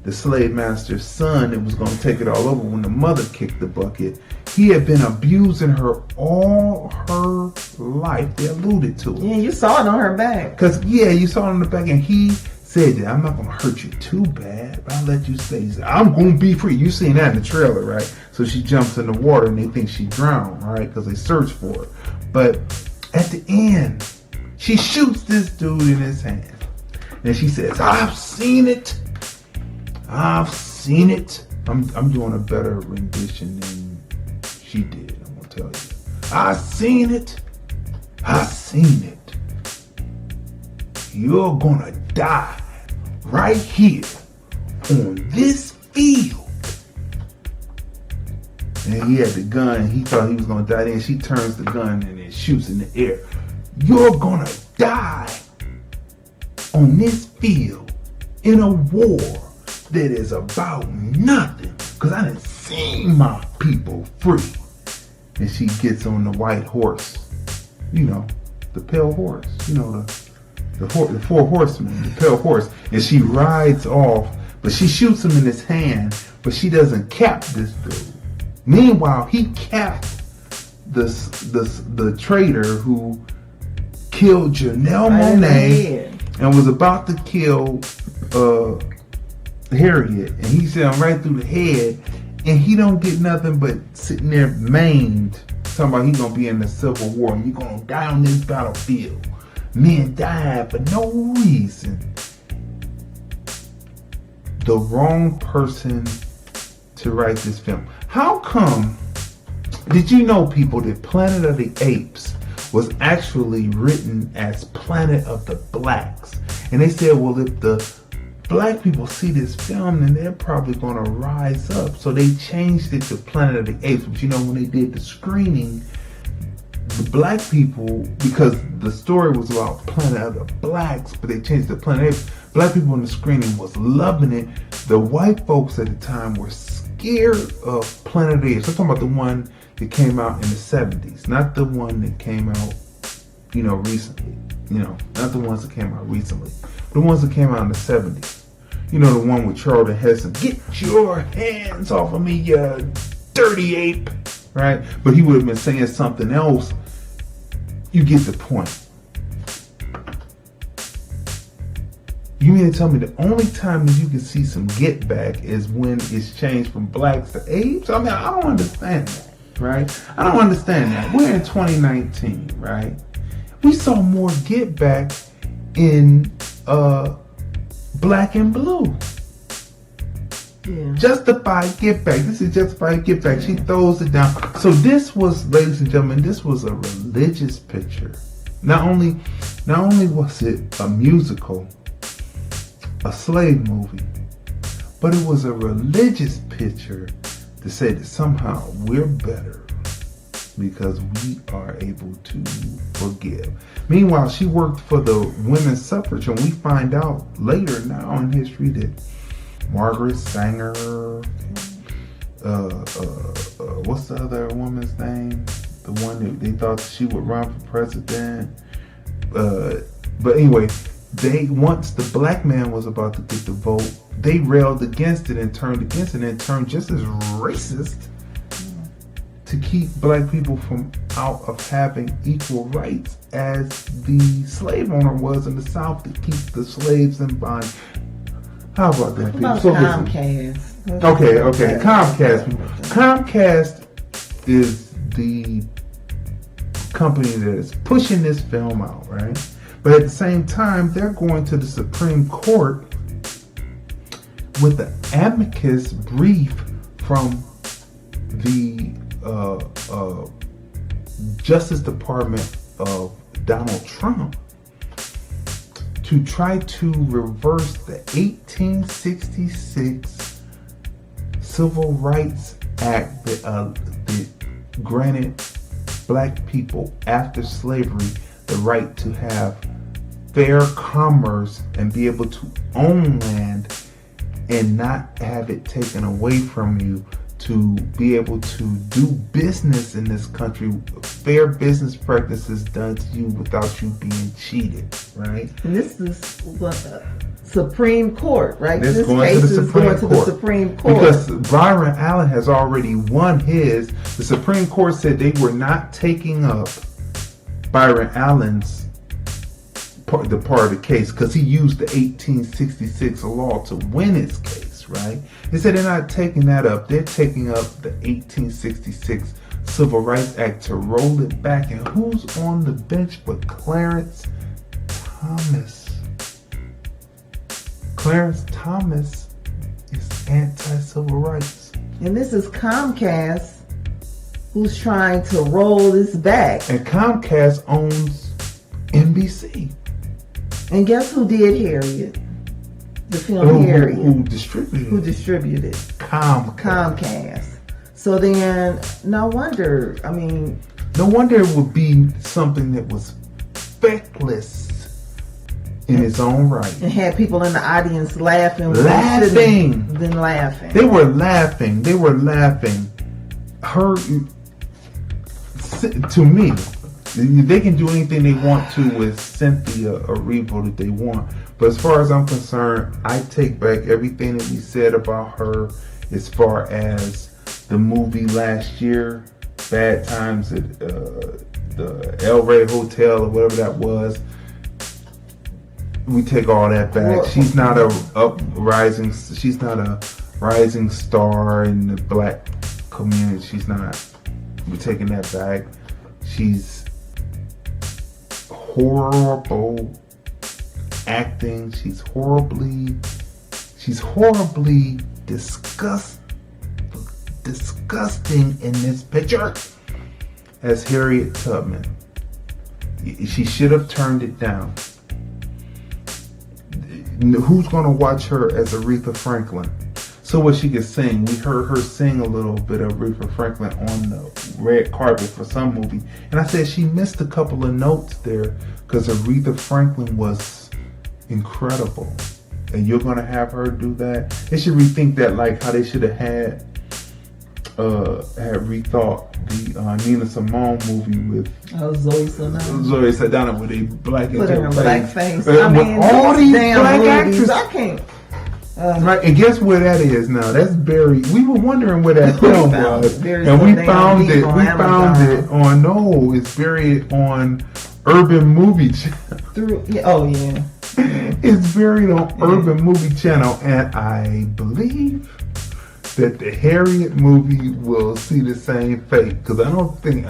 the slave master's son that was going to take it all over when the mother kicked the bucket. He had been abusing her all her life. They alluded to it. Yeah, you saw it on her back. You saw it on the back, and he said that I'm not going to hurt you too bad, but I'll let you stay. He said, I'm going to be free. You seen that in the trailer, right? So she jumps in the water, and they think she drowned, right? Because they search for her. But at the end, she shoots this dude in his hand. And she says, I've seen it. I'm doing a better rendition than she did, I'm going to tell you. I've seen it. You're going to die right here on this field. And he had the gun. He thought he was going to die. Then she turns the gun and it shoots in the air. You're going to die on this field in a war that is about nothing. Because I done seen my people free. And she gets on the white horse. You know, the pale horse. You know, the 4 horsemen, the pale horse. And she rides off. But she shoots him in his hand. But she doesn't cap this dude. Meanwhile, he capped the traitor who killed Janelle Monáe and was about to kill Harriet, and he shot him right through the head, and he don't get nothing but sitting there maimed, talking about he gonna be in the Civil War and you gonna die on this battlefield. Men died for no reason. The wrong person to write this film. How come? Did you know, people, that Planet of the Apes was actually written as Planet of the Blacks? And they said, well, if the black people see this film, then they're probably going to rise up. So they changed it to Planet of the Apes. But you know, when they did the screening, the black people, because the story was about Planet of the Blacks, but they changed it to Planet of the Apes. Black people in the screening was loving it. The white folks at the time were scared of Planet of the Apes. I'm talking about the one that came out in the 70s, not the one that came out, recently. Not the ones that came out recently. The ones that came out in the 70s. The one with Charlton Heston. Get your hands off of me, you dirty ape. Right? But he would have been saying something else you get the point. You mean to tell me the only time that you can see some get back is when it's changed from blacks to apes? I mean, I don't understand that, right? I don't understand that. We're in 2019, right? We saw more get back in Black and Blue. Yeah. Justified get back. This is justified get back. She throws it down. So this was, ladies and gentlemen, this was a religious picture. Not only was it a musical, a slave movie, but it was a religious picture to say that somehow we're better because we are able to forgive. Meanwhile, she worked for the women's suffrage, and we find out later now in history that Margaret Sanger, what's the other woman's name? The one that they thought she would run for president. But anyway, once the black man was about to get the vote, they railed against it and turned against it and turned just as racist to keep black people from out of having equal rights as the slave owner was in the South to keep the slaves in bond. How about that, people? About Comcast. Okay. Comcast is the company that is pushing this film out, right? But at the same time, they're going to the Supreme Court with an amicus brief from the Justice Department of Donald Trump to try to reverse the 1866 Civil Rights Act that granted black people after slavery the right to have fair commerce and be able to own land and not have it taken away from you, to be able to do business in this country, fair business practices done to you without you being cheated, right? And this is Supreme Court, right? This case is going to the Supreme Court. Because Byron Allen has already won his. The Supreme Court said they were not taking up Byron Allen's part of the case because he used the 1866 law to win his case, right? They said they're not taking that up. They're taking up the 1866 Civil Rights Act to roll it back. And who's on the bench but Clarence Thomas? Clarence Thomas is anti-civil rights. And this is Comcast who's trying to roll this back. And Comcast owns NBC. And guess who did Harriet? The film Harriet. Who distributed? Who distributed? Comcast. So then, no wonder it would be something that was feckless in its own right. And had people in the audience laughing. Laughing. Then laughing. They were laughing. Her, to me, they can do anything they want to with Cynthia Erivo that they want. But as far as I'm concerned, I take back everything that we said about her as far as the movie last year, Bad Times at the El Rey Hotel or whatever that was. We take all that back. Well, she's not a rising star in the black community. She's not. We're taking that back. She's horrible acting. She's horribly disgusting in this picture as Harriet Tubman. She should have turned it down. Who's going to watch her as Aretha Franklin? So what she could sing. We heard her sing a little bit of Aretha Franklin on the red carpet for some movie. And I said she missed a couple of notes there because Aretha Franklin was incredible. And you're going to have her do that? They should rethink that, like how they should have had rethought the Nina Simone movie with Zoe Saldana. Zoe Saldana with a black Put her in blackface. With all these black movies, actresses. I can't. Right, and guess where that is now? That's buried. We were wondering where that film was, and we found it. We found it on it's buried on Urban Movie Channel. Oh yeah. It's buried on Urban Movie Channel, and I believe that the Harriet movie will see the same fate. Because I don't think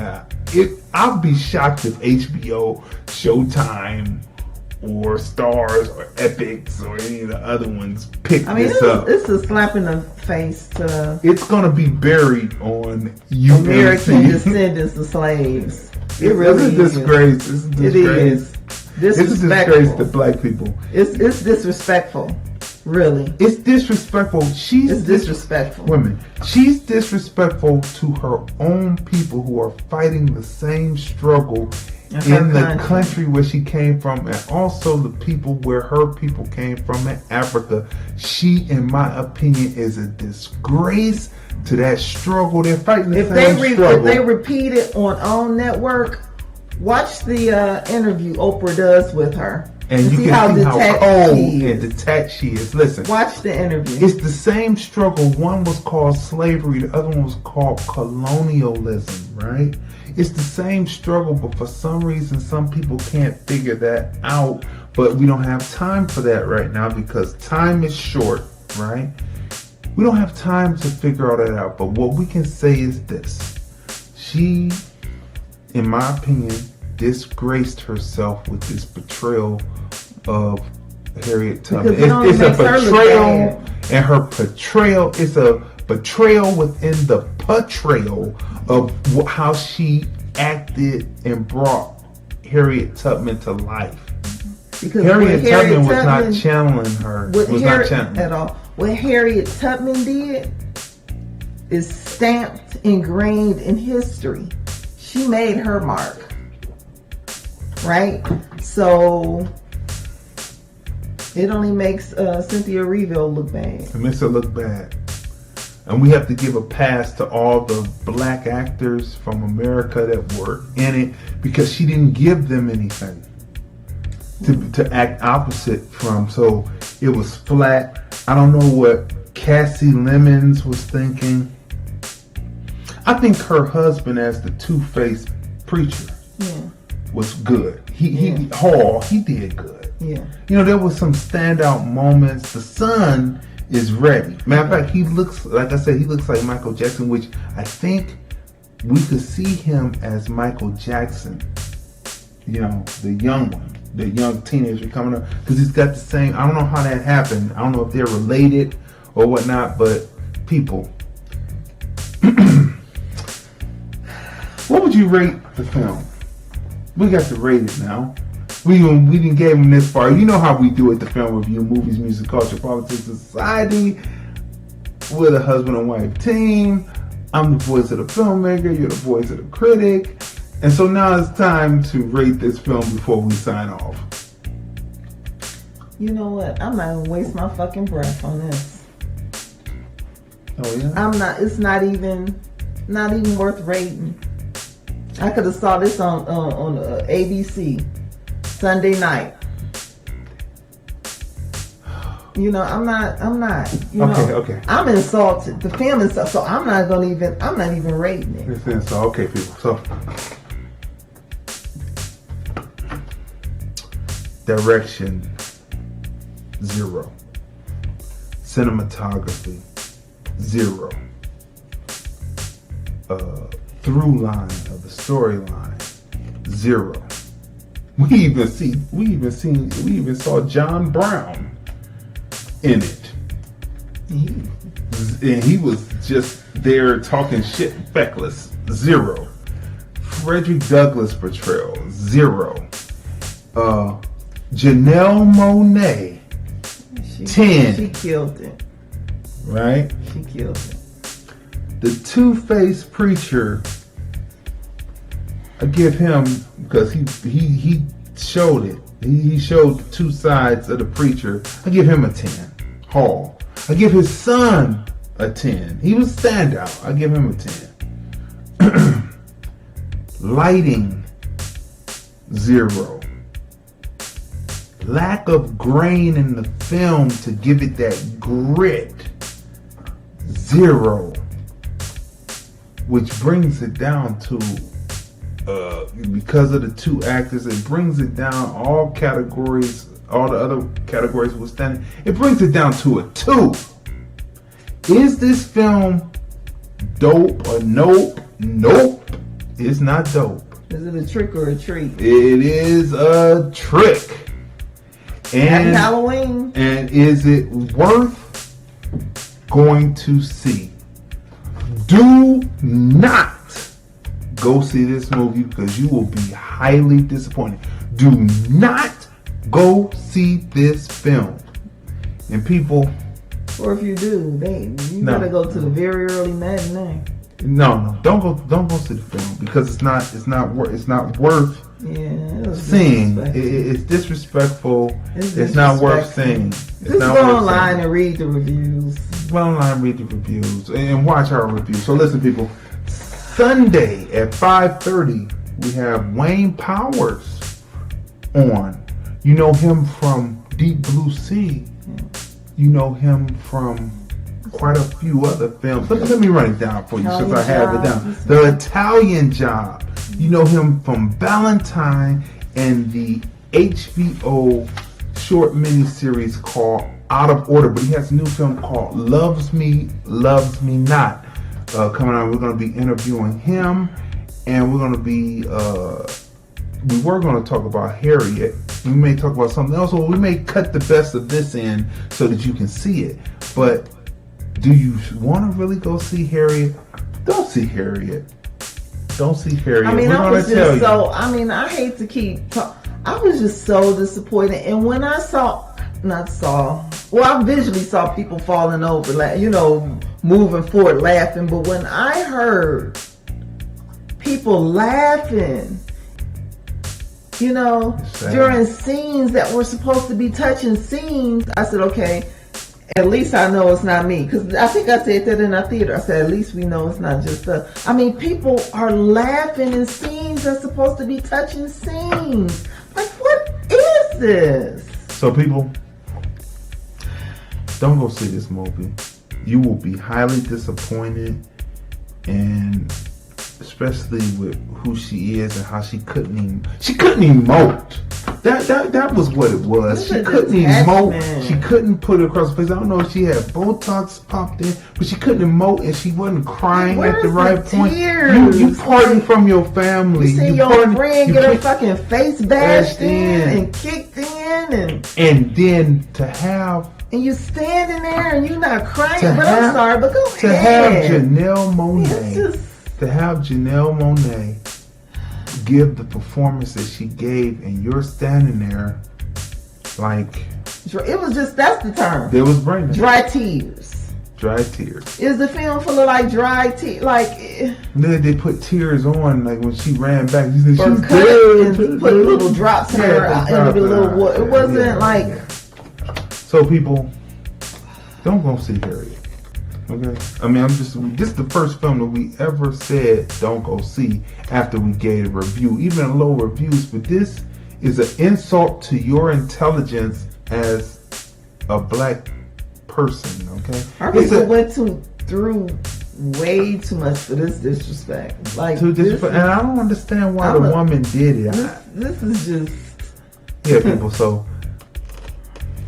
I'll be shocked if HBO, Showtime, or Stars, or Epics, or any of the other ones pick this up. It's a slap in the face to. It's gonna be buried on UMC. American descendants of slaves. It really is. It's a disgrace. It's a disgrace. It is. It's a disgrace to black people. It's disrespectful. Really. It's disrespectful. It's disrespectful. Women. She's disrespectful to her own people who are fighting the same struggle in the country where she came from, and also the people where her people came from in Africa. She, in my opinion, is a disgrace to that struggle. They're fighting the same struggle. If they repeat it on network, watch the interview Oprah does with her. And you can see how cold and detached she is. Listen. Watch the interview. It's the same struggle. One was called slavery. The other one was called colonialism, right? It's the same struggle, but for some reason, some people can't figure that out. But we don't have time for that right now because time is short, right? We don't have time to figure all that out. But what we can say is this. She, in my opinion, disgraced herself with this betrayal of Harriet Tubman. It's a betrayal, and her betrayal is a betrayal within the portrayal of how she acted and brought Harriet Tubman to life. Because Harriet Tubman was not channeling her. At all. What Harriet Tubman did is stamped, ingrained in history. She made her mark. Right? So it only makes Cynthia Erivo look bad. It makes her look bad. And we have to give a pass to all the black actors from America that were in it because she didn't give them anything to act opposite from. So it was flat. I don't know what Cassie Lemons was thinking. I think her husband as the two-faced preacher was good. He did good. Yeah. You know, there was some standout moments. The son is ready. Matter of fact, he looks, like I said, he looks like Michael Jackson, which I think we could see him as Michael Jackson. You know, the young one, the young teenager coming up, because he's got the same. I don't know how that happened. I don't know if they're related or whatnot, but people. What would you rate the film? We got to rate it now. We didn't give him this far. You know how we do it, the film review, movies, music, culture, politics, society. We're the husband and wife team. I'm the voice of the filmmaker. You're the voice of the critic. And so now it's time to rate this film before we sign off. You know what? I'm not gonna waste my fucking breath on this. Oh yeah? I'm not. It's not even worth rating. I could have saw this on ABC Sunday night. You know, I'm not. You know, Okay. I'm insulted. The film is so I'm not even rating it. It's insult. Okay, people. So direction 0. Cinematography 0. Through line of the storyline 0. We even saw John Brown in it. And he was just there talking shit, feckless. 0. Frederick Douglass portrayal 0. Janelle Monáe 10. She killed it. Right? She killed it. The two-faced preacher, I give him, because he showed it. He showed two sides of the preacher. I give him a 10. Hall. I give his son a 10. He was standout. I give him a 10. Lighting 0. Lack of grain in the film to give it that grit 0. Which brings it down to because of the two actors, it brings it down. All categories, all the other categories were standing. It brings it down to a 2. Is this film dope or nope? Nope. It's not dope. Is it a trick or a treat? It is a trick. Happy Halloween. And is it worth going to see? Do not go see this movie because you will be highly disappointed. Do not go see this film. And people, or if you do, you gotta go to the very early matinee. No, don't go see the film because it's not worth seeing. It's disrespectful. It's not worth seeing. Just go online and read the reviews. Go online, read the reviews, and watch our reviews. So listen, people. Sunday at 5:30, we have Wayne Powers on. You know him from Deep Blue Sea. You know him from quite a few other films. Let me run it down for you since I have it down. The Italian Job. You know him from Valentine and the HBO short miniseries called Out of Order. But he has a new film called Loves Me, Loves Me Not. Coming on, we're going to be interviewing him, and we're going to be, we were going to talk about Harriet. We may talk about something else, or we may cut the best of this in so that you can see it. But do you want to really go see Harriet? Don't see Harriet. Don't see Harriet. I mean, I hate to keep I was just so disappointed. And when I I visually saw people falling over, moving forward, laughing. But when I heard people laughing, during scenes that were supposed to be touching scenes, I said, okay, at least I know it's not me. Because I think I said that in our theater. I said, at least we know it's not just us. I mean, people are laughing in scenes that's supposed to be touching scenes. Like, what is this? So, people, don't go see this movie. You will be highly disappointed, and especially with who she is and how she couldn't emote. That was what it was. She couldn't emote. She couldn't put it across her face. I don't know if she had Botox popped in, but she couldn't emote, and she wasn't crying at the right point. You parting from your family. You see your friend get her fucking face bashed in and kicked in, and then to have. And you standing there and you not crying, I'm sorry, but go ahead. To have Janelle Monáe give the performance that she gave, and you're standing there like... It was just, that's the term. There was brain. Dry tears. Dry tears. Is the film full of dry tears? Then they put tears on, like when she ran back. She was and put little drops in her, it wasn't So people, don't go see Harriet. Okay? I mean, this is the first film that we ever said don't go see after we gave a review, even low reviews, but this is an insult to your intelligence as a black person, okay? Our people went through way too much for this disrespect. And I don't understand why the woman did it. This is just... Yeah, people, so...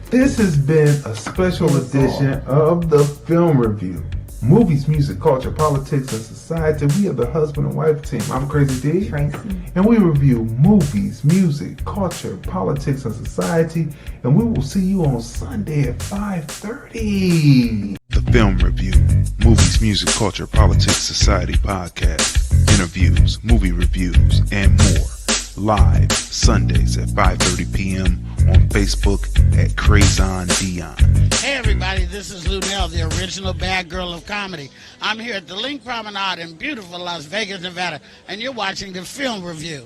This has been a special edition of the Film Review. Movies, music, culture, politics, and society. We are the husband and wife team. I'm Crazy D. Tracey. And we review movies, music, culture, politics, and society. And we will see you on Sunday at 5:30. The Film Review. Movies, music, culture, politics, society podcast. Interviews, movie reviews, and more. Live Sundays at 5:30 p.m. on Facebook at Crazon Dion. Hey everybody, this is Lunell, the original bad girl of comedy. I'm here at the Link Promenade in beautiful Las Vegas, Nevada, and you're watching the Film Review.